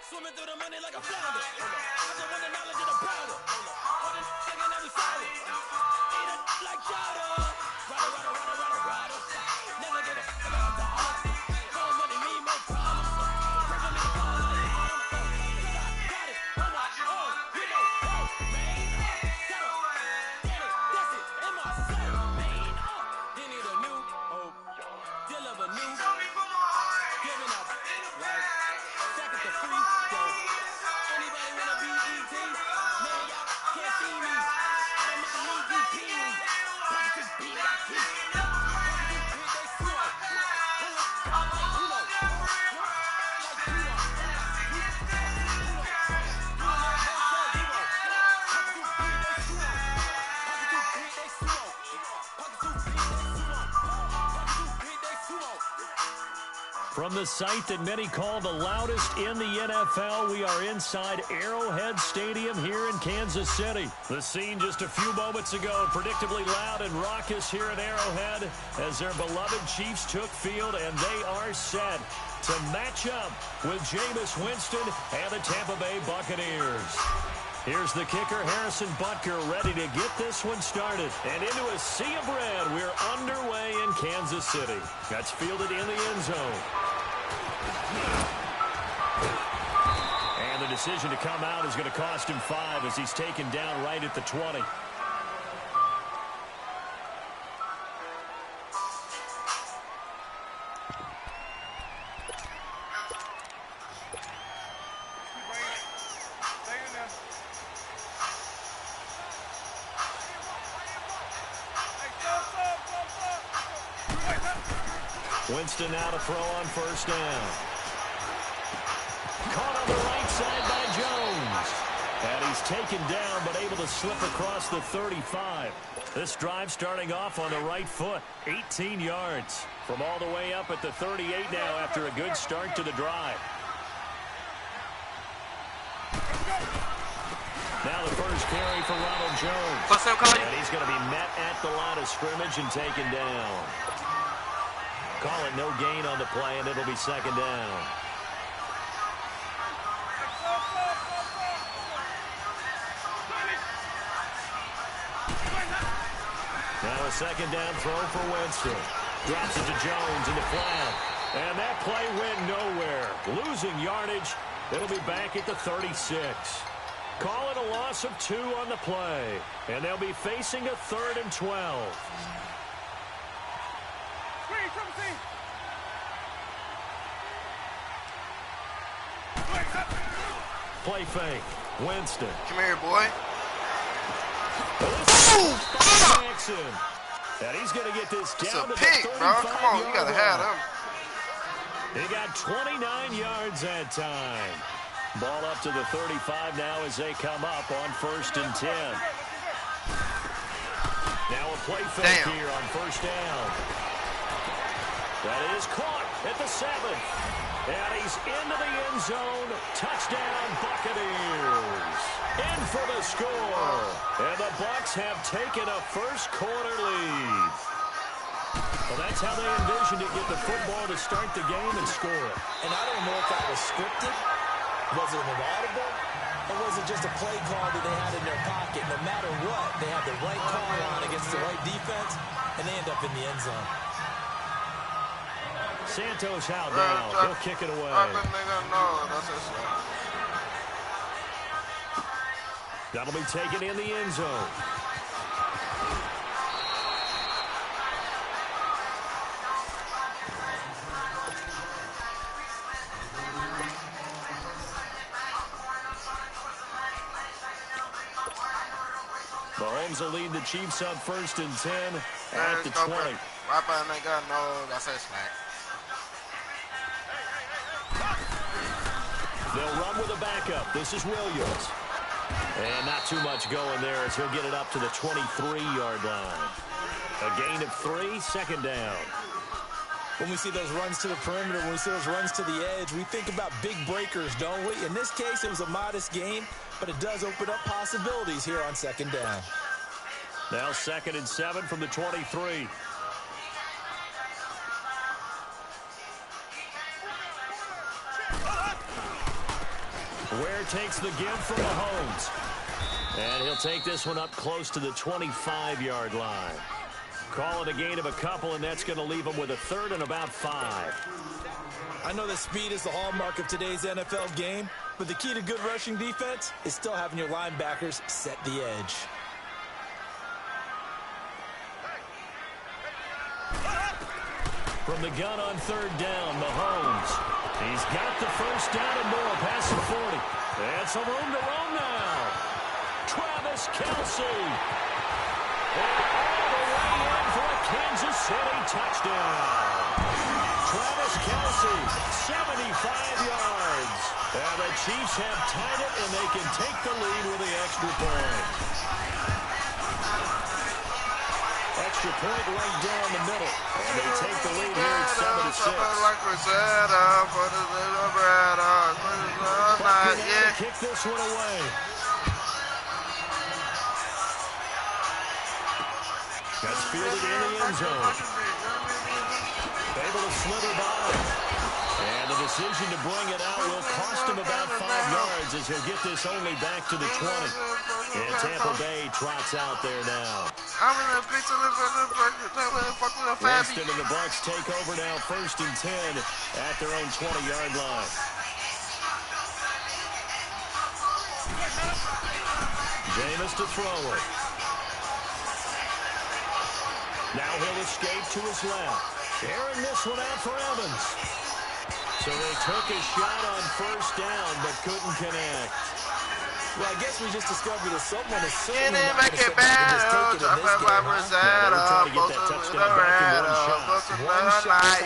Swimming through the money like a flounder. I just want the knowledge of the powder. All the thinking that we solid. Eat it like chowder. Rider. Never give a fuck about the art. More money, me, more problems. Bring me the ball like autumn. Cause I got it on my own. You know, man. Shut up. Get it, that's it, in my soul. Man, you need a new hope. Deliver new. Giving up. Like, second to free throw. Anybody wanna be ET? Man, y'all can't see me. I don't make a league, you pee-wee. Pocket too big, I keep. Pocket too big, they slow. Pull it, I'm like Uno. Like Uno. From the site that many call the loudest in the NFL, we are inside Arrowhead Stadium here in Kansas City. The scene just a few moments ago, predictably loud and raucous here at Arrowhead as their beloved Chiefs took field, and they are set to match up with Jameis Winston and the Tampa Bay Buccaneers. Here's the kicker, Harrison Butker, ready to get this one started. And into a sea of red, we're underway in Kansas City. That's fielded in the end zone. And the decision to come out is going to cost him 5 as he's taken down right at the 20. Winston now to throw on first down. Caught on the right side by Jones. And he's taken down but able to slip across the 35. This drive starting off on the right foot. 18 yards from all the way up at the 38 now after a good start to the drive. Now the first carry for Ronald Jones. And he's going to be met at the line of scrimmage and taken down. Call it no gain on the play, and it'll be second down. Now a second down throw for Winston. Drops it to Jones in the flat. And that play went nowhere. Losing yardage. It'll be back at the 36. Call it a loss of 2 on the play. And they'll be facing a 3rd and 12. Play fake. Winston. Come here, boy. Jackson. And he's going to get this down to the 35-yard bro. Come on, you got to have him. He got 29 yards that time. Ball up to the 35 now as they come up on 1st and 10. Now a play fake here on first down. That is caught at the 7th. And he's into the end zone. Touchdown, Buccaneers. In for the score. And the Bucs have taken a first-quarter lead. Well, that's how they envisioned it, get the football to start the game and score it. And I don't know if that was scripted. Was it an audible? Or was it just a play call that they had in their pocket? No matter what, they had the right call on against the right defense, and they end up in the end zone. Santos out now. He'll kick it away. That'll be taken in the end zone. Mahomes will lead the Chiefs up 1st and 10 at the 20. They'll run with a backup. This is Williams. And not too much going there as he'll get it up to the 23-yard line. A gain of 3, second down. When we see those runs to the perimeter, when we see those runs to the edge, we think about big breakers, don't we? In this case, it was a modest gain, but it does open up possibilities here on second down. Now 2nd and 7 from the 23. Ware takes the give from Mahomes. And he'll take this one up close to the 25-yard line. Call it a gain of a couple, and that's going to leave him with a third and about 5. I know that speed is the hallmark of today's NFL game, but the key to good rushing defense is still having your linebackers set the edge. From the gun on third down, Mahomes. He's got the first down and more, past the 40. And some room to roam now. Travis Kelce. And all the way in for a Kansas City touchdown. Travis Kelce, 75 yards. And the Chiefs have tied it, and they can take the lead with the extra point. Extra point right down the middle. And they take the lead here at 7-6. Buccaneers kick this one away. That's fielded in the end zone. Able to slither by. And the decision to bring it out will cost him about 5 yards as he'll get this only back to the 20. And Tampa Bay trots out there now. Winston and the Bucs take over now, 1st and 10 at their own 20-yard line. Jameis to throw it. Now he'll escape to his left. Airing this one out for Evans. So they took a shot on 1st down, but couldn't connect. Well, I guess we just discovered that someone is certainly not going to sit back and just take it in this game, huh? Trying to get that touchdown back in one shot. One shot,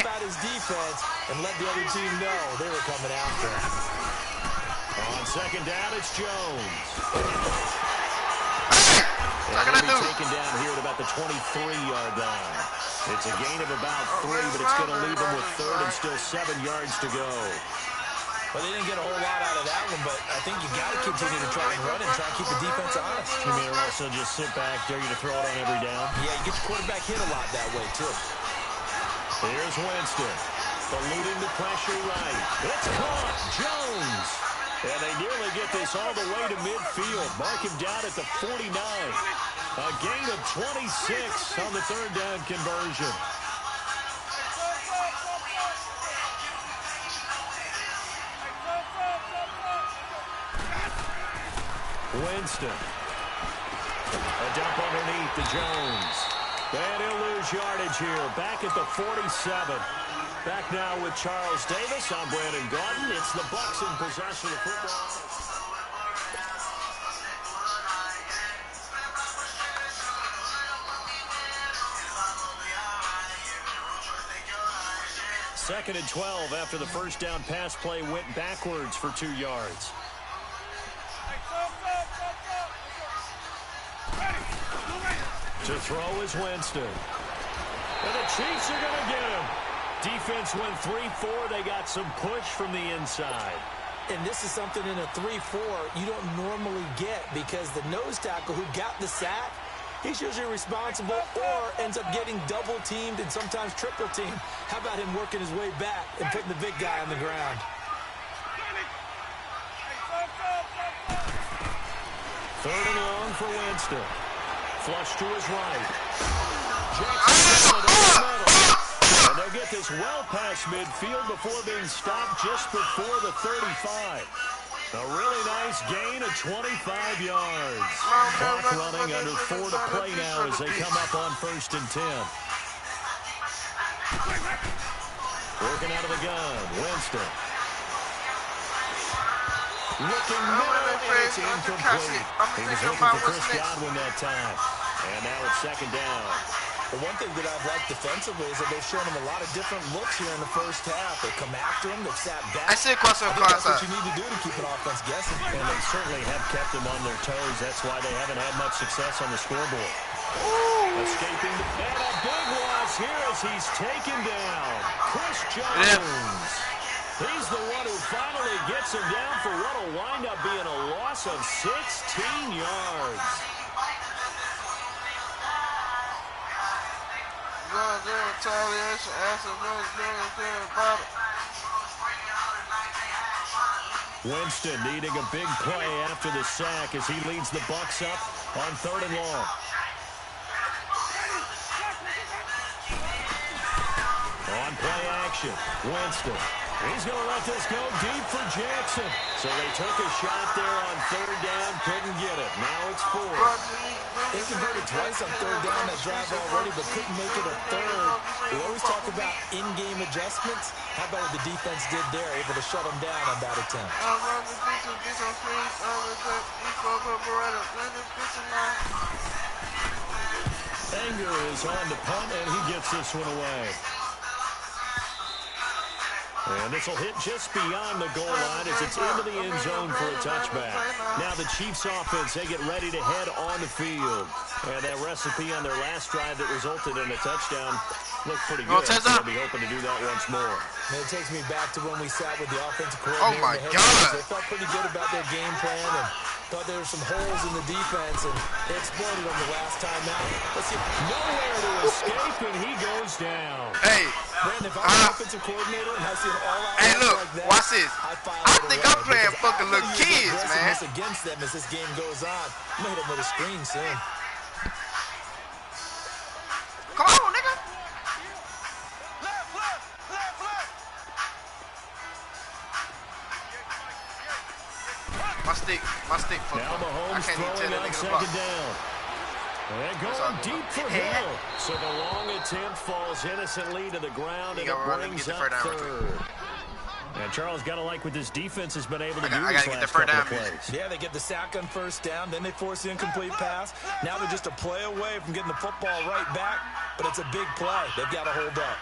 about his defense, and let the other team know they were coming after him. On 2nd down, it's Jones. And he'll be taken down here at about the 23-yard line. It's a gain of about 3, but it's going to leave him with 3rd and still 7 yards to go. Well, they didn't get a whole lot out of that one, but I think you got to continue to try and run and try and keep the defense honest. You mean also just sit back, dare you to throw it on every down? Yeah, you get your quarterback hit a lot that way, too. Here's Winston. Eluding the pressure right. It's caught. Jones. And they nearly get this all the way to midfield. Mark him down at the 49. A gain of 26 on the 3rd down conversion. Winston. A dump underneath to Jones. And he'll lose yardage here. Back at the 47. Back now with Charles Davis. I'm Brandon Gordon. It's the Bucs in possession of football. 2nd and 12 after the first down pass play went backwards for 2 yards. To throw is Winston. And the Chiefs are going to get him. Defense went 3-4. They got some push from the inside. And this is something in a 3-4 you don't normally get because the nose tackle who got the sack, he's usually responsible or ends up getting double-teamed and sometimes triple-teamed. How about him working his way back and putting the big guy on the ground? Third and long for Winston. Flush to his right. Jackson over the middle. And they'll get this well past midfield before being stopped just before the 35. A really nice gain of 25 yards. Clock running under 4 to play now as they come up on 1st and 10. Working out of the gun, Winston. Looking middle, and it's incomplete. He was looking for Chris Godwin that time. And now it's 2nd down. The one thing that I've liked defensively is that they've shown him a lot of different looks here in the first half. They come after him, they've sat back. I see that's what you need to do to keep an offense guessing. And they certainly have kept them on their toes. That's why they haven't had much success on the scoreboard. Escaping. And a big loss here as he's taken down. Chris Jones. He's the one who finally gets him down for what will wind up being a loss of 16 yards. Winston needing a big play after the sack as he leads the Bucs up on 3rd and long. On play action, Winston. He's going to let this go deep for Jackson. So they took a shot there on 3rd down, couldn't get it. Now it's 4th. They converted twice on 3rd down that drive already, but couldn't make it a 3rd. We always talk about in-game adjustments. How about what the defense did there, able to shut them down on that attempt? Anger is on to punt, and he gets this one away. And this will hit just beyond the goal line as it's into the end zone for a touchback. Now the Chiefs offense, they get ready to head on the field. And that recipe on their last drive that resulted in a touchdown looked pretty good. They'll be hoping to do that once more. And it takes me back to when we sat with the offensive coordinator. Oh, my God. They felt pretty good about their game plan and thought there were some holes in the defense, and they exploited them the last time out. Let's see. Nowhere to escape, and he goes down. Hey. Brandon, if I'm an offensive coordinator and I see an all-out hey, look, like that, watch this. I think I'm playing fucking little kids, man. Against them as this game goes on. I'm gonna hit them with a screen soon. Come on, nigga. My stick. Now Mahomes throwing on 2nd down. And going deep for Hill. So the long attempt falls innocently to the ground, and it brings up 3rd. And Charles, got to like what this defense has been able to do these last couple of plays. Yeah, they get the sack on 1st down, then they force the incomplete pass. Now they're just a play away from getting the football right back, but it's a big play. They've got to hold up.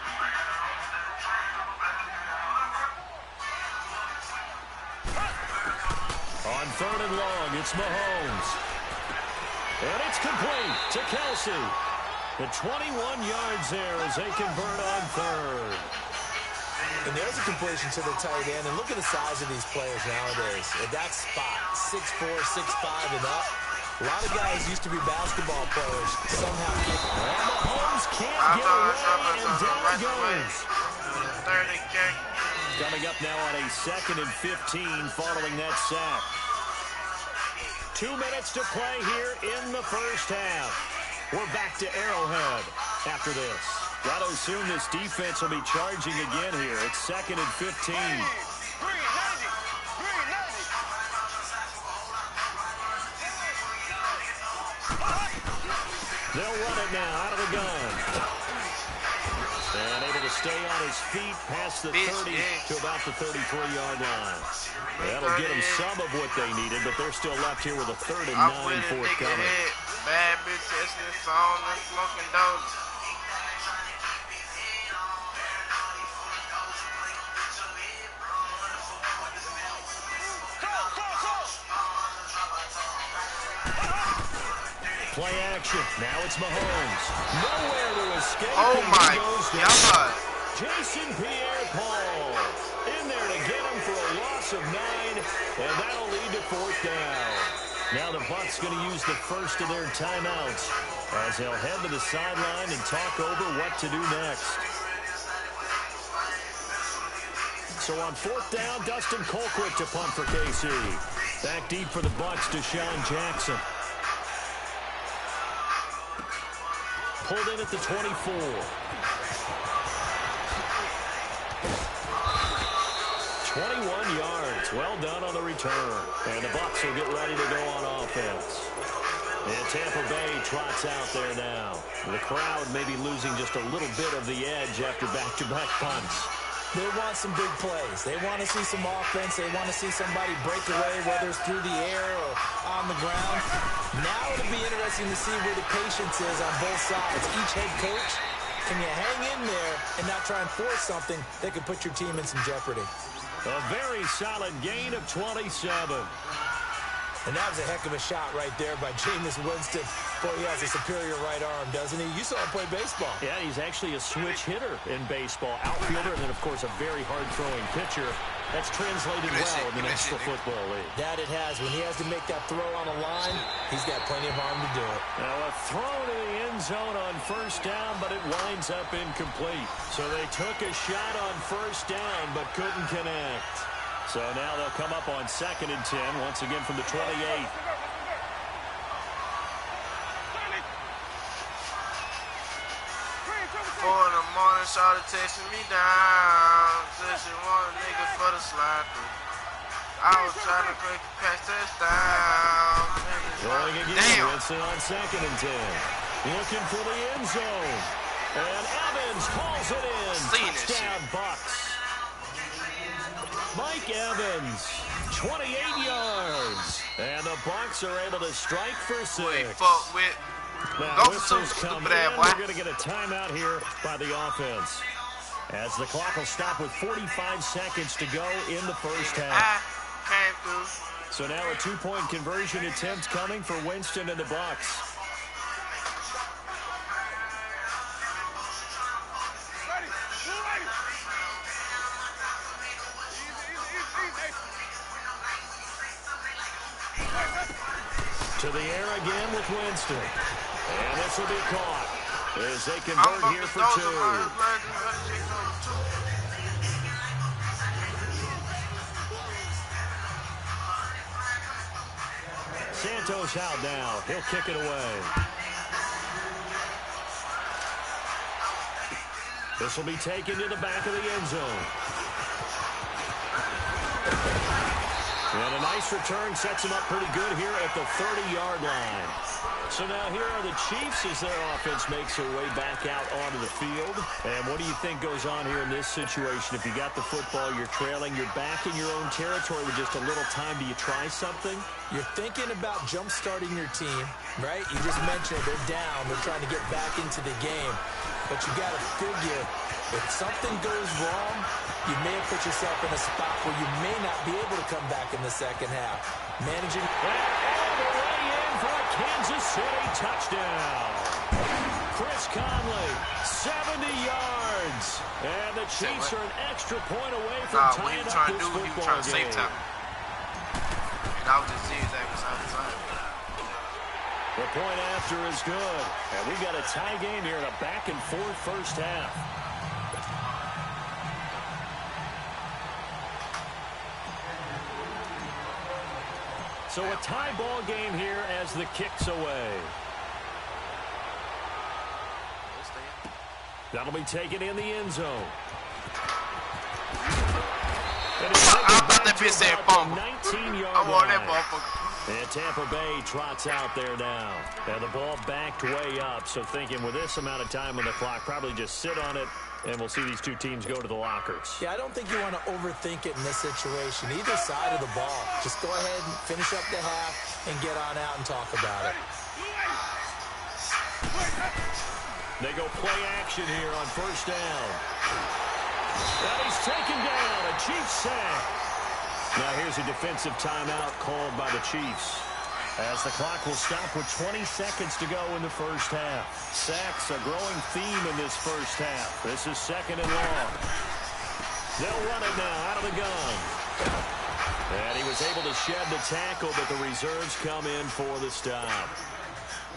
On 3rd and long, it's Mahomes. And it's complete to Kelsey. The 21 yards there as they convert on 3rd. And there's a completion to the tight end. And look at the size of these players nowadays. At that spot, 6'4", 6'5", and up. A lot of guys used to be basketball players. Somehow get and Mahomes can't get away, and down goes. Coming up now on a 2nd and 15 following that sack. 2 minutes to play here in the first half. We're back to Arrowhead after this. Got to assume this defense will be charging again here. It's 2nd and 15. They'll run it now out of the gun. And able to stay on his feet past the 30 to about the 33-yard line. That'll get them some of what they needed, but they're still left here with a 3rd and 9 forthcoming. Bad bitch testing the song and smoking dope. Play action. Now it's Mahomes. Nowhere to escape. Oh my God. Jason Pierre-Paul in there to get him for a loss of 9, and that'll lead to 4th down. Now the Bucs going to use the first of their timeouts as they'll head to the sideline and talk over what to do next. So on 4th down, Dustin Colquitt to punt for KC. Back deep for the Bucs, Deshaun Jackson. Pulled in at the 24. 21 yards. Well done on the return. And the Bucs will get ready to go on offense. And Tampa Bay trots out there now. The crowd may be losing just a little bit of the edge after back-to-back punts. They want some big plays. They want to see some offense. They want to see somebody break away, whether it's through the air or on the ground. Now it'll be interesting to see where the patience is on both sides. Each head coach, can you hang in there and not try and force something that could put your team in some jeopardy? A very solid gain of 27. And that was a heck of a shot right there by Jameis Winston. Boy, he has a superior right arm, doesn't he? You saw him play baseball. Yeah, he's actually a switch hitter in baseball. Outfielder, and then, of course, a very hard-throwing pitcher. That's translated well in the National Football League. That it has. When he has to make that throw on a line, he's got plenty of arm to do it. Now a throw to the end zone on 1st down, but it winds up incomplete. So they took a shot on 1st down, but couldn't connect. So now they'll come up on 2nd and 10, once again from the 28. 4 in the morning, shawty texting me down. Said she want a nigga for the slide through. I was trying to break the pass touchdown. Going again, Winston on 2nd and 10. Looking for the end zone. And Evans hauls it in. Touchdown, Bucks. Mike Evans, 28 yards. And the Bucks are able to strike for 6. Fuck with. Now, whistles come in. They're going to get a timeout here by the offense, as the clock will stop with 45 seconds to go in the first half. So now a 2-point conversion attempt coming for Winston and the Bucks. To the air again with Winston. And this will be caught as they convert here for 2. Santos out now. He'll kick it away. This will be taken to the back of the end zone. And a nice return sets him up pretty good here at the 30-yard line. So now here are the Chiefs as their offense makes their way back out onto the field. And what do you think goes on here in this situation? If you got the football, you're trailing, you're back in your own territory with just a little time. Do you try something? You're thinking about jump-starting your team, right? You just mentioned they're down. They're trying to get back into the game. But you got to figure if something goes wrong, you may have put yourself in a spot where you may not be able to come back in the second half. Managing. All the way in for a Kansas City touchdown. Chris Conley, 70 yards. And the Chiefs are an extra point away from tying up this football game. That was just zigzag beside the time. The point after is good. And we got a tie game here in a back-and-forth first half. So a tie ball game here as the kick's away. That'll be taken in the end zone. I thought that bitch said fumble. 19-yard I want that line. motherfucker. And Tampa Bay trots out there now. And the ball backed way up. So thinking with this amount of time on the clock, probably just sit on it, and we'll see these two teams go to the lockers. Yeah, I don't think you want to overthink it in this situation. Either side of the ball. Just go ahead and finish up the half and get on out and talk about it. They go play action here on first down. And he's taken down. A Chiefs sack. Now here's a defensive timeout called by the Chiefs, as the clock will stop with 20 seconds to go in the first half. Sacks a growing theme in this first half. This is 2nd and long. They'll run it now out of the gun. And he was able to shed the tackle, but the reserves come in for the stop.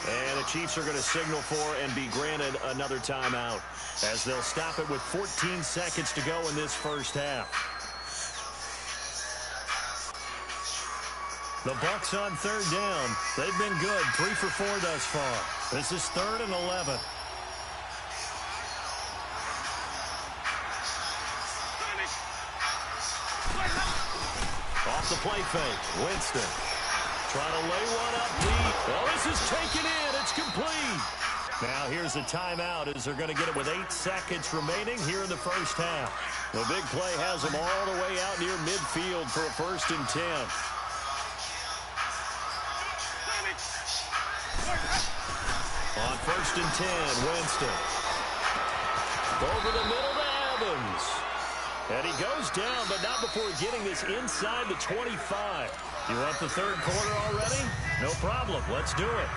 And the Chiefs are going to signal for and be granted another timeout, as they'll stop it with 14 seconds to go in this first half. The Bucks on 3rd down. They've been good, 3 for 4 thus far. This is 3rd and 11. Off the play fake, Winston trying to lay one up deep. Well, this is taken in. It's complete. Now here's a timeout as they're going to get it with 8 seconds remaining here in the first half. The big play has them all the way out near midfield for a 1st and 10. On 1st and 10, Winston. Over the middle to Evans. And he goes down, but not before getting this inside the 25. You want the 3rd quarter already? No problem. Let's do it.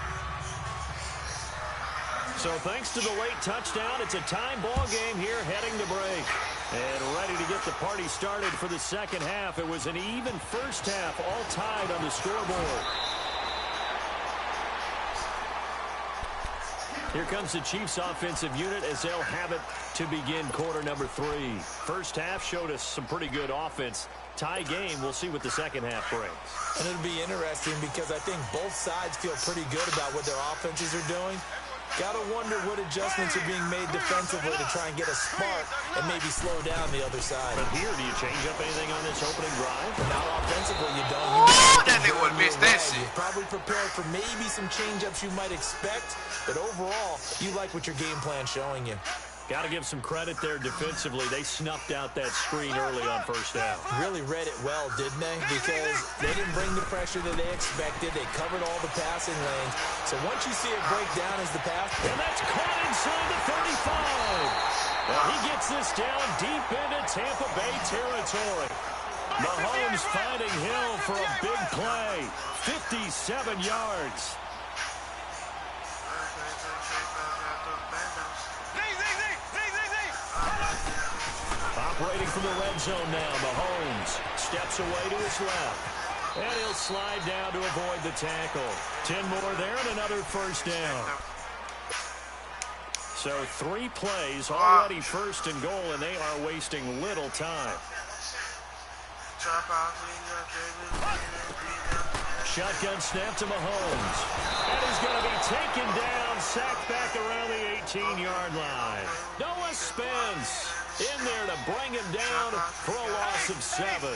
So thanks to the late touchdown, it's a tie ball game here heading to break. And ready to get the party started for the second half. It was an even first half, all tied on the scoreboard. Here comes the Chiefs offensive unit as they'll have it to begin quarter number 3. First half showed us some pretty good offense. Tie game, we'll see what the second half brings. And it'll be interesting because I think both sides feel pretty good about what their offenses are doing. Got to wonder what adjustments are being made defensively to try and get a spark and maybe slow down the other side. But here, do you change up anything on this opening drive? Not offensively, you don't. That nigga would miss that shit. You're probably prepared for maybe some change-ups you might expect, but overall, you like what your game plan's showing you. Got to give some credit there defensively. They snuffed out that screen early on first down. Really read it well, didn't they? Because they didn't bring the pressure that they expected. They covered all the passing lanes. So once you see it break down as the pass. And that's caught inside the 35. Well, he gets this down deep into Tampa Bay territory. Mahomes finding Hill for a big play. 57 yards. Operating from the red zone now, Mahomes steps away to his left. And he'll slide down to avoid the tackle. 10 more there and another first down. So 3 plays, already first and goal, and they are wasting little time. Shotgun snap to Mahomes. And he's going to be taken down, sacked back around the 18-yard line. Noah Spence in there to bring him down for a loss of 7.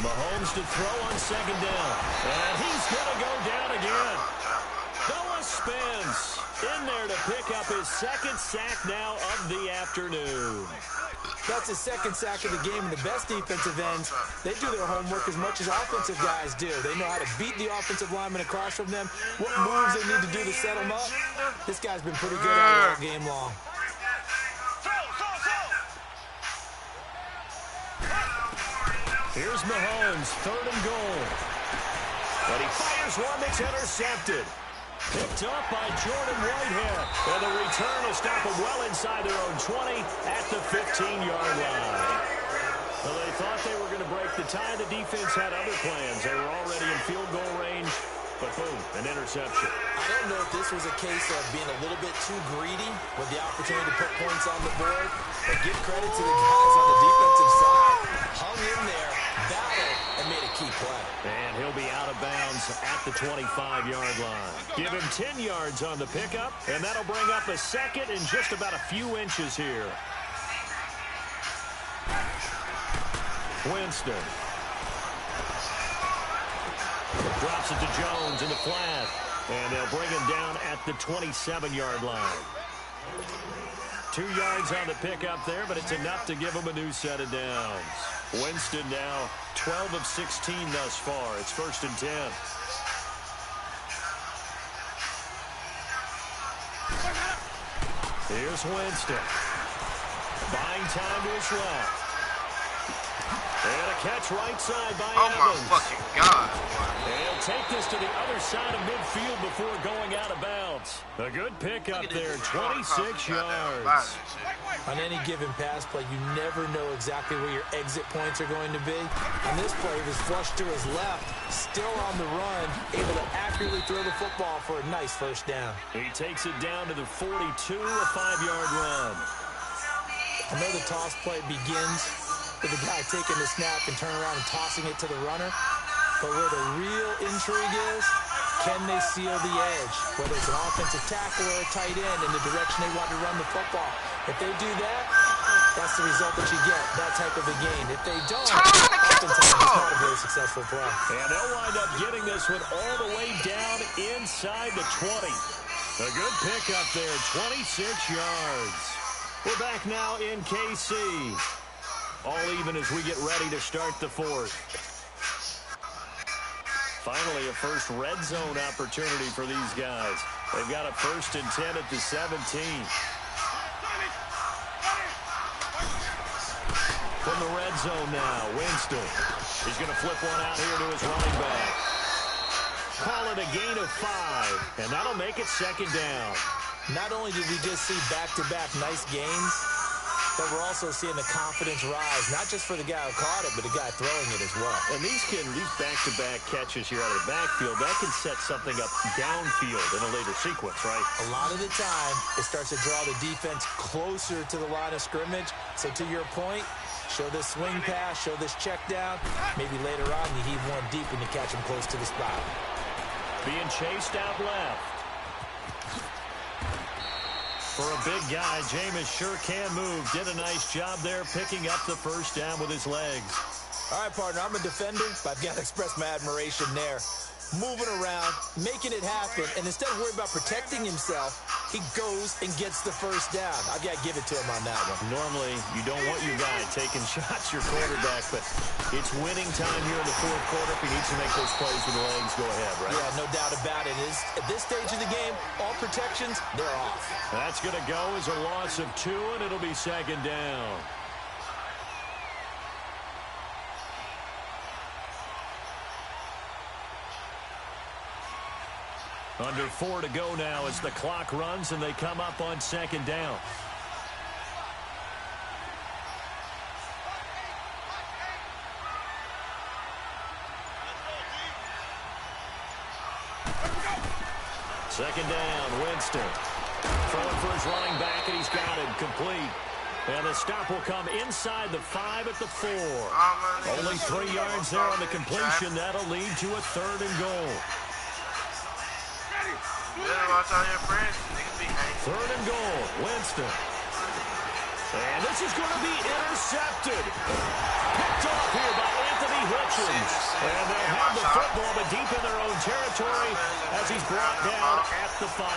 Mahomes to throw on second down. And he's going to go down again. Noah Spence in there to pick up his second sack now of the afternoon. That's his second sack of the game, and the best defensive ends, they do their homework as much as offensive guys do. They know how to beat the offensive lineman across from them, what moves they need to do to set them up. This guy's been pretty good at it all game long. Here's Mahomes, 3rd and goal. But he fires one that's intercepted. Picked up by Jordan Whitehead. And the return will stop them well inside their own 20 at the 15-yard line. Well, they thought they were going to break the tie. The defense had other plans. They were already in field goal range. But boom, an interception. I don't know if this was a case of being a little bit too greedy with the opportunity to put points on the board. But give credit to the guys on the defensive side. Hung in there, battled, and made a key play. And he'll be out of bounds at the 25-yard line. Give him 10 yards on the pickup, and that'll bring up a second in just about a few inches here. Winston. Drops it to Jones in the flat. And they'll bring him down at the 27-yard line. 2 yards on the pickup there, but it's enough to give him a new set of downs. Winston now 12 of 16 thus far. It's 1st and 10. Here's Winston. Buying time to his left. And a catch right side by Evans. Oh, my fucking God. And he'll take this to the other side of midfield before going out of bounds. A good pickup there, 26 yards. On any given pass play, you never know exactly where your exit points are going to be. On this play, he was flushed to his left, still on the run, able to accurately throw the football for a nice first down. He takes it down to the 42, a 5-yard run. I know the toss play begins with the guy taking the snap and turning around and tossing it to the runner. But where the real intrigue is, can they seal the edge? Whether it's an offensive tackle or a tight end in the direction they want to run the football. If they do that, that's the result that you get, that type of a gain. If they don't, oftentimes it's not a very successful play. And they'll wind up getting this one all the way down inside the 20. A good pickup there, 26 yards. We're back now in KC. All even as we get ready to start the 4th. Finally, a first red zone opportunity for these guys. They've got a 1st and 10 at the 17. From the red zone now, Winston. He's going to flip one out here to his running back. Call it a gain of 5, and that'll make it 2nd down. Not only did we just see back-to-back nice gains, but we're also seeing the confidence rise, not just for the guy who caught it, but the guy throwing it as well. And these back-to-back catches here out of the backfield, that can set something up downfield in a later sequence, right? A lot of the time, it starts to draw the defense closer to the line of scrimmage. So to your point, show this swing pass, show this check down. Maybe later on you heave one deep and you catch him close to the spot. Being chased out left. For a big guy, Jameis sure can move. Did a nice job there picking up the first down with his legs. All right, partner, I'm a defender, but I've got to express my admiration there. Moving around, making it happen, and instead of worrying about protecting himself, he goes and gets the first down. I've got to give it to him on that one. Normally, you don't want your guy taking shots, your quarterback, but it's winning time here in the fourth quarter. If he needs to make those plays with the legs, go ahead, right? Yeah, no doubt about it. At this stage of the game, all protections, they're off. That's going to go as a loss of 2, and it'll be second down. Under 4 to go now as the clock runs and they come up on second down. Second down, Winston. Throwing for his running back, and he's got it complete. And the stop will come inside the 5 at the 4. Only 3 yards there on the completion. That'll lead to a 3rd and goal. 3rd and goal, Winston. And this is going to be intercepted. Picked off here by Anthony Hitchens. And they'll have the football, but deep in their own territory as he's brought down at the 5.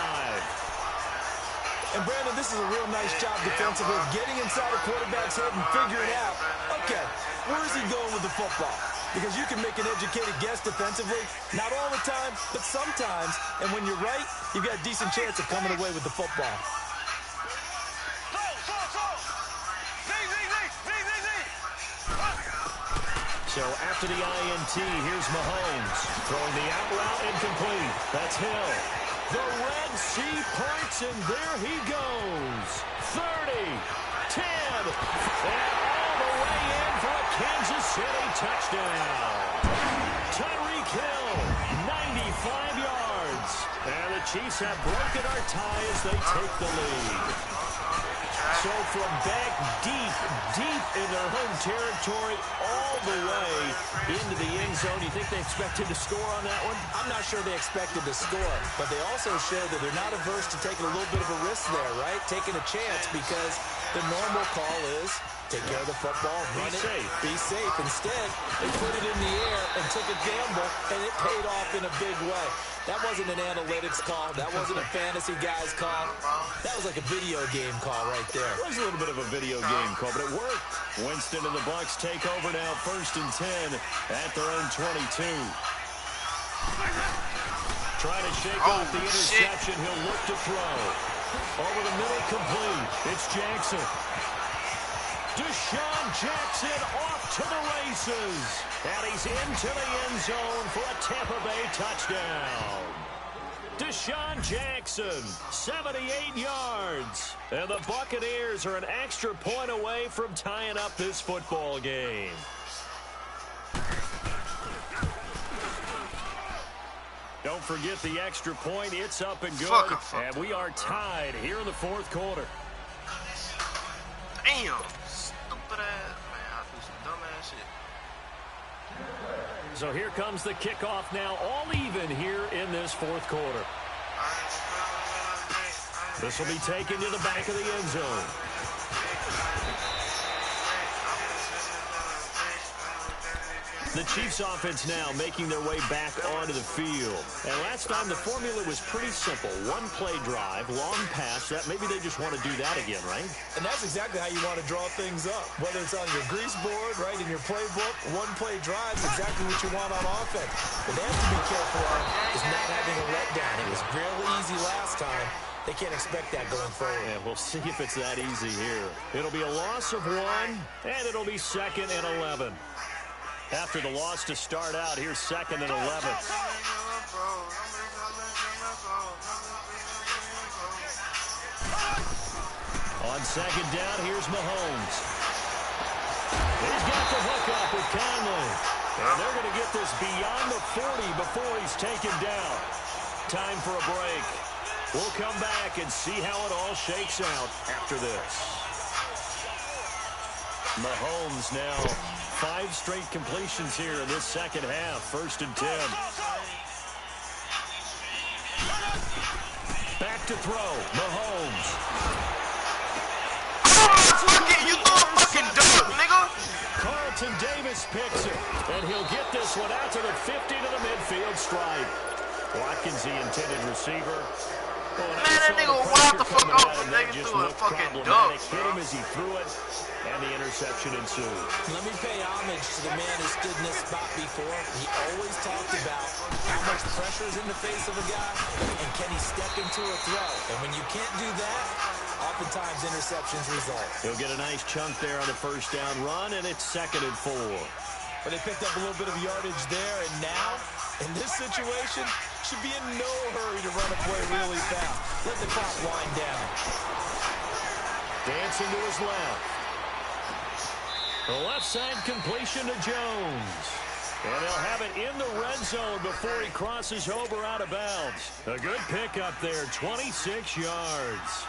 And, Brandon, this is a real nice job defensively, getting inside a quarterback's head and figuring out, okay, where is he going with the football? Because you can make an educated guess defensively, not all the time, but sometimes. And when you're right, you've got a decent chance of coming away with the football. So after the INT, here's Mahomes throwing the out route incomplete. That's Hill. The Red Sea parts, and there he goes. 30, 10, and all the way in for a Kansas City touchdown. Tyreek Hill, 95 yards. And the Chiefs have broken our tie as they take the lead. So from back deep in their home territory, all the way into the end zone, you think they expected to score on that one? I'm not sure they expected to score, but they also show that they're not averse to taking a little bit of a risk there, right? Taking a chance, because the normal call is take care of the football, run it, be safe. Instead, they put it in the air and took a gamble, and it paid off in a big way. That wasn't an analytics call. That wasn't a fantasy guy's call. That was like a video game call right there. It was a little bit of a video game call, but it worked. Winston and the Bucs take over now, 1st and 10 at their own 22. Trying to shake off the interception. He'll look to throw. Over the middle, complete. It's Jackson. Deshaun Jackson off to the races. And he's into the end zone for a Tampa Bay touchdown. Deshaun Jackson, 78 yards. And the Buccaneers are an extra point away from tying up this football game. Don't forget the extra point. It's up and good. And we are tied here in the fourth quarter. Damn. Stupid ass. Man, I do some dumb ass shit. So here comes the kickoff now, all even here in this fourth quarter. This will be taken to the back of the end zone. The Chiefs offense now making their way back onto the field. And last time the formula was pretty simple. One play drive, long pass. That maybe they just want to do that again, right? And that's exactly how you want to draw things up. Whether it's on your grease board, right, in your playbook, one play drive is exactly what you want on offense. But they have to be careful on is not having a letdown. It was real easy last time. They can't expect that going forward. Yeah, we'll see if it's that easy here. It'll be a loss of 1, and it'll be 2nd and 11. After the loss to start out, here's 2nd and 11. On second down, here's Mahomes. He's got the hook up with Conley. And they're going to get this beyond the 40 before he's taken down. Time for a break. We'll come back and see how it all shakes out after this. Mahomes now 5 straight completions here in this second half. 1st and 10. Back to throw. Mahomes. You throw a fucking dunk, nigga. Carlton Davis picks it. And he'll get this one out to the 50 to the midfield stripe. Watkins, the intended receiver. Man, that nigga wild the fuck off and nigga threw a fucking dunk. Hit him as he threw it, and the interception ensued. Let me pay homage to the man who stood in this spot before. He always talked about how much pressure is in the face of a guy, and can he step into a throw? And when you can't do that, oftentimes interceptions result. He'll get a nice chunk there on the first down run, and it's 2nd and 4. But they picked up a little bit of yardage there, and now, in this situation, should be in no hurry to run a play really fast. Let the clock wind down. Dancing to his left. The left side completion to Jones. And they'll have it in the red zone before he crosses over out of bounds. A good pickup there, 26 yards.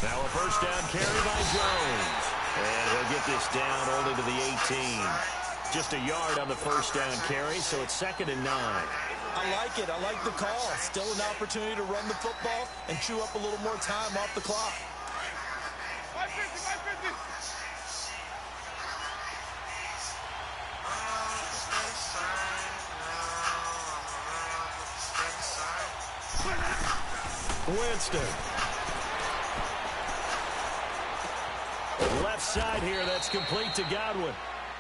Now a first down carry by Jones. And he'll get this down only to the 18. Just a yard on the first down carry, so it's 2nd and 9. I like it. I like the call. Still an opportunity to run the football and chew up a little more time off the clock. Winston. Left side here, that's complete to Godwin.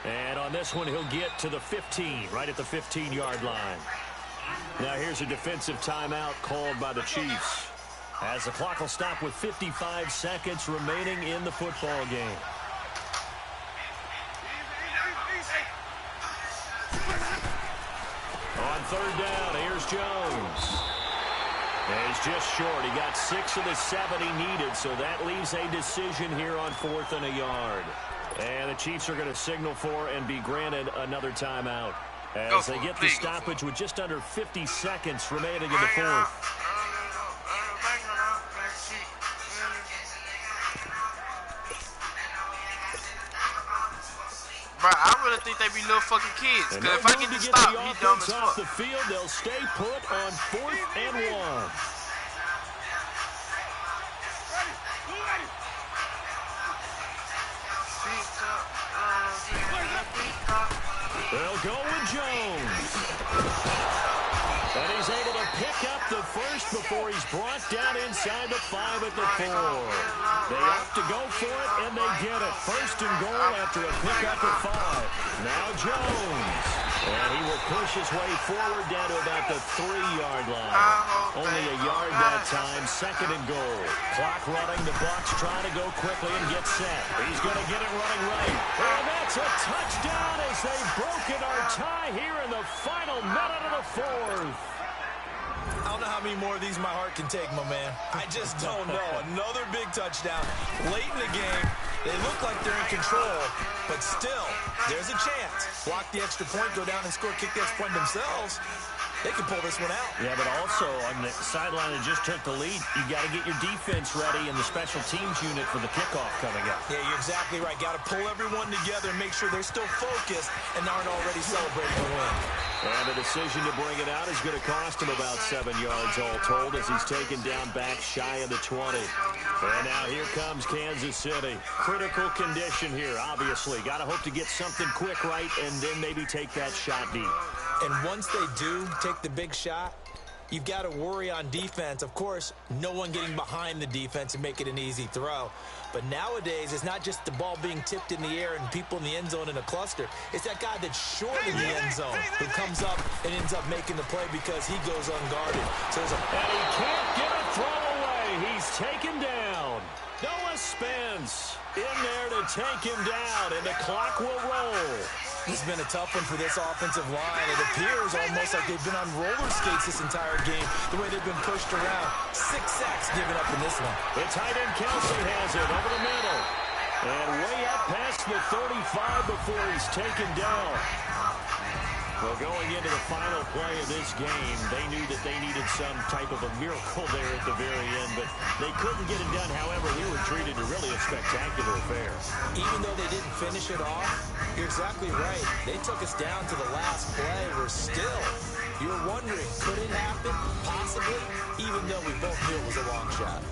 And on this one, he'll get to the 15, right at the 15-yard line. Now here's a defensive timeout called by the Chiefs, as the clock will stop with 55 seconds remaining in the football game. On 3rd down, here's Jones. And he's just short. He got 6 of the 7 he needed, so that leaves a decision here on 4th and a yard. And the Chiefs are going to signal for and be granted another timeout as they get the stoppage with just under 50 seconds remaining in the 4th. Bro, I really think they be little fucking kids. Because if I get the stop, he dumb as fuck. Off the field, they'll stay put on 4th and 1. They'll go with Jones. And he's able to pick up the first before he's brought down inside the 5 at the 4. They opt to go for it, and they get it. 1st and goal after a pickup of 5. Now Jones. And he will push his way forward down to about the 3-yard line. Only a yard that time. 2nd and goal. Clock running. The Bucs trying to go quickly and get set. He's going to get it running right. And that's a touchdown as they've broken our tie here in the final minute of the 4th. I don't know how many more of these my heart can take, my man. I just don't know. Another big touchdown. Late in the game, they look like they're in control, but still, there's a chance. Block the extra point, go down and score, kick the extra point themselves. They can pull this one out. Yeah, but also on the sideline that just took the lead, you got to get your defense ready and the special teams unit for the kickoff coming up. Yeah, you're exactly right. Got to pull everyone together and make sure they're still focused and aren't already celebrating the win. And the decision to bring it out is going to cost him about 7 yards all told as he's taken down back shy of the 20. And now here comes Kansas City. Critical condition here, obviously. Got to hope to get something quick right and then maybe take that shot deep. And once they do take the big shot, you've got to worry on defense. Of course, no one getting behind the defense and make it an easy throw. But nowadays, it's not just the ball being tipped in the air and people in the end zone in a cluster. It's that guy that's short in the end zone who comes up and ends up making the play because he goes unguarded. So there's and he can't get a throw away. He's taken down. Noah Spence in there to take him down, and the clock will roll. It's been a tough one for this offensive line. It appears almost like they've been on roller skates this entire game, the way they've been pushed around. 6 sacks given up in this one. The tight end Kelsey has it over the middle. And way up past the 35 before he's taken down. Well, going into the final play of this game, they knew that they needed some type of a miracle there at the very end, but they couldn't get it done. However, we were treated to really a spectacular affair. Even though they didn't finish it off, you're exactly right. They took us down to the last play. We're still, you're wondering, could it happen? Possibly, even though we both knew it was a long shot.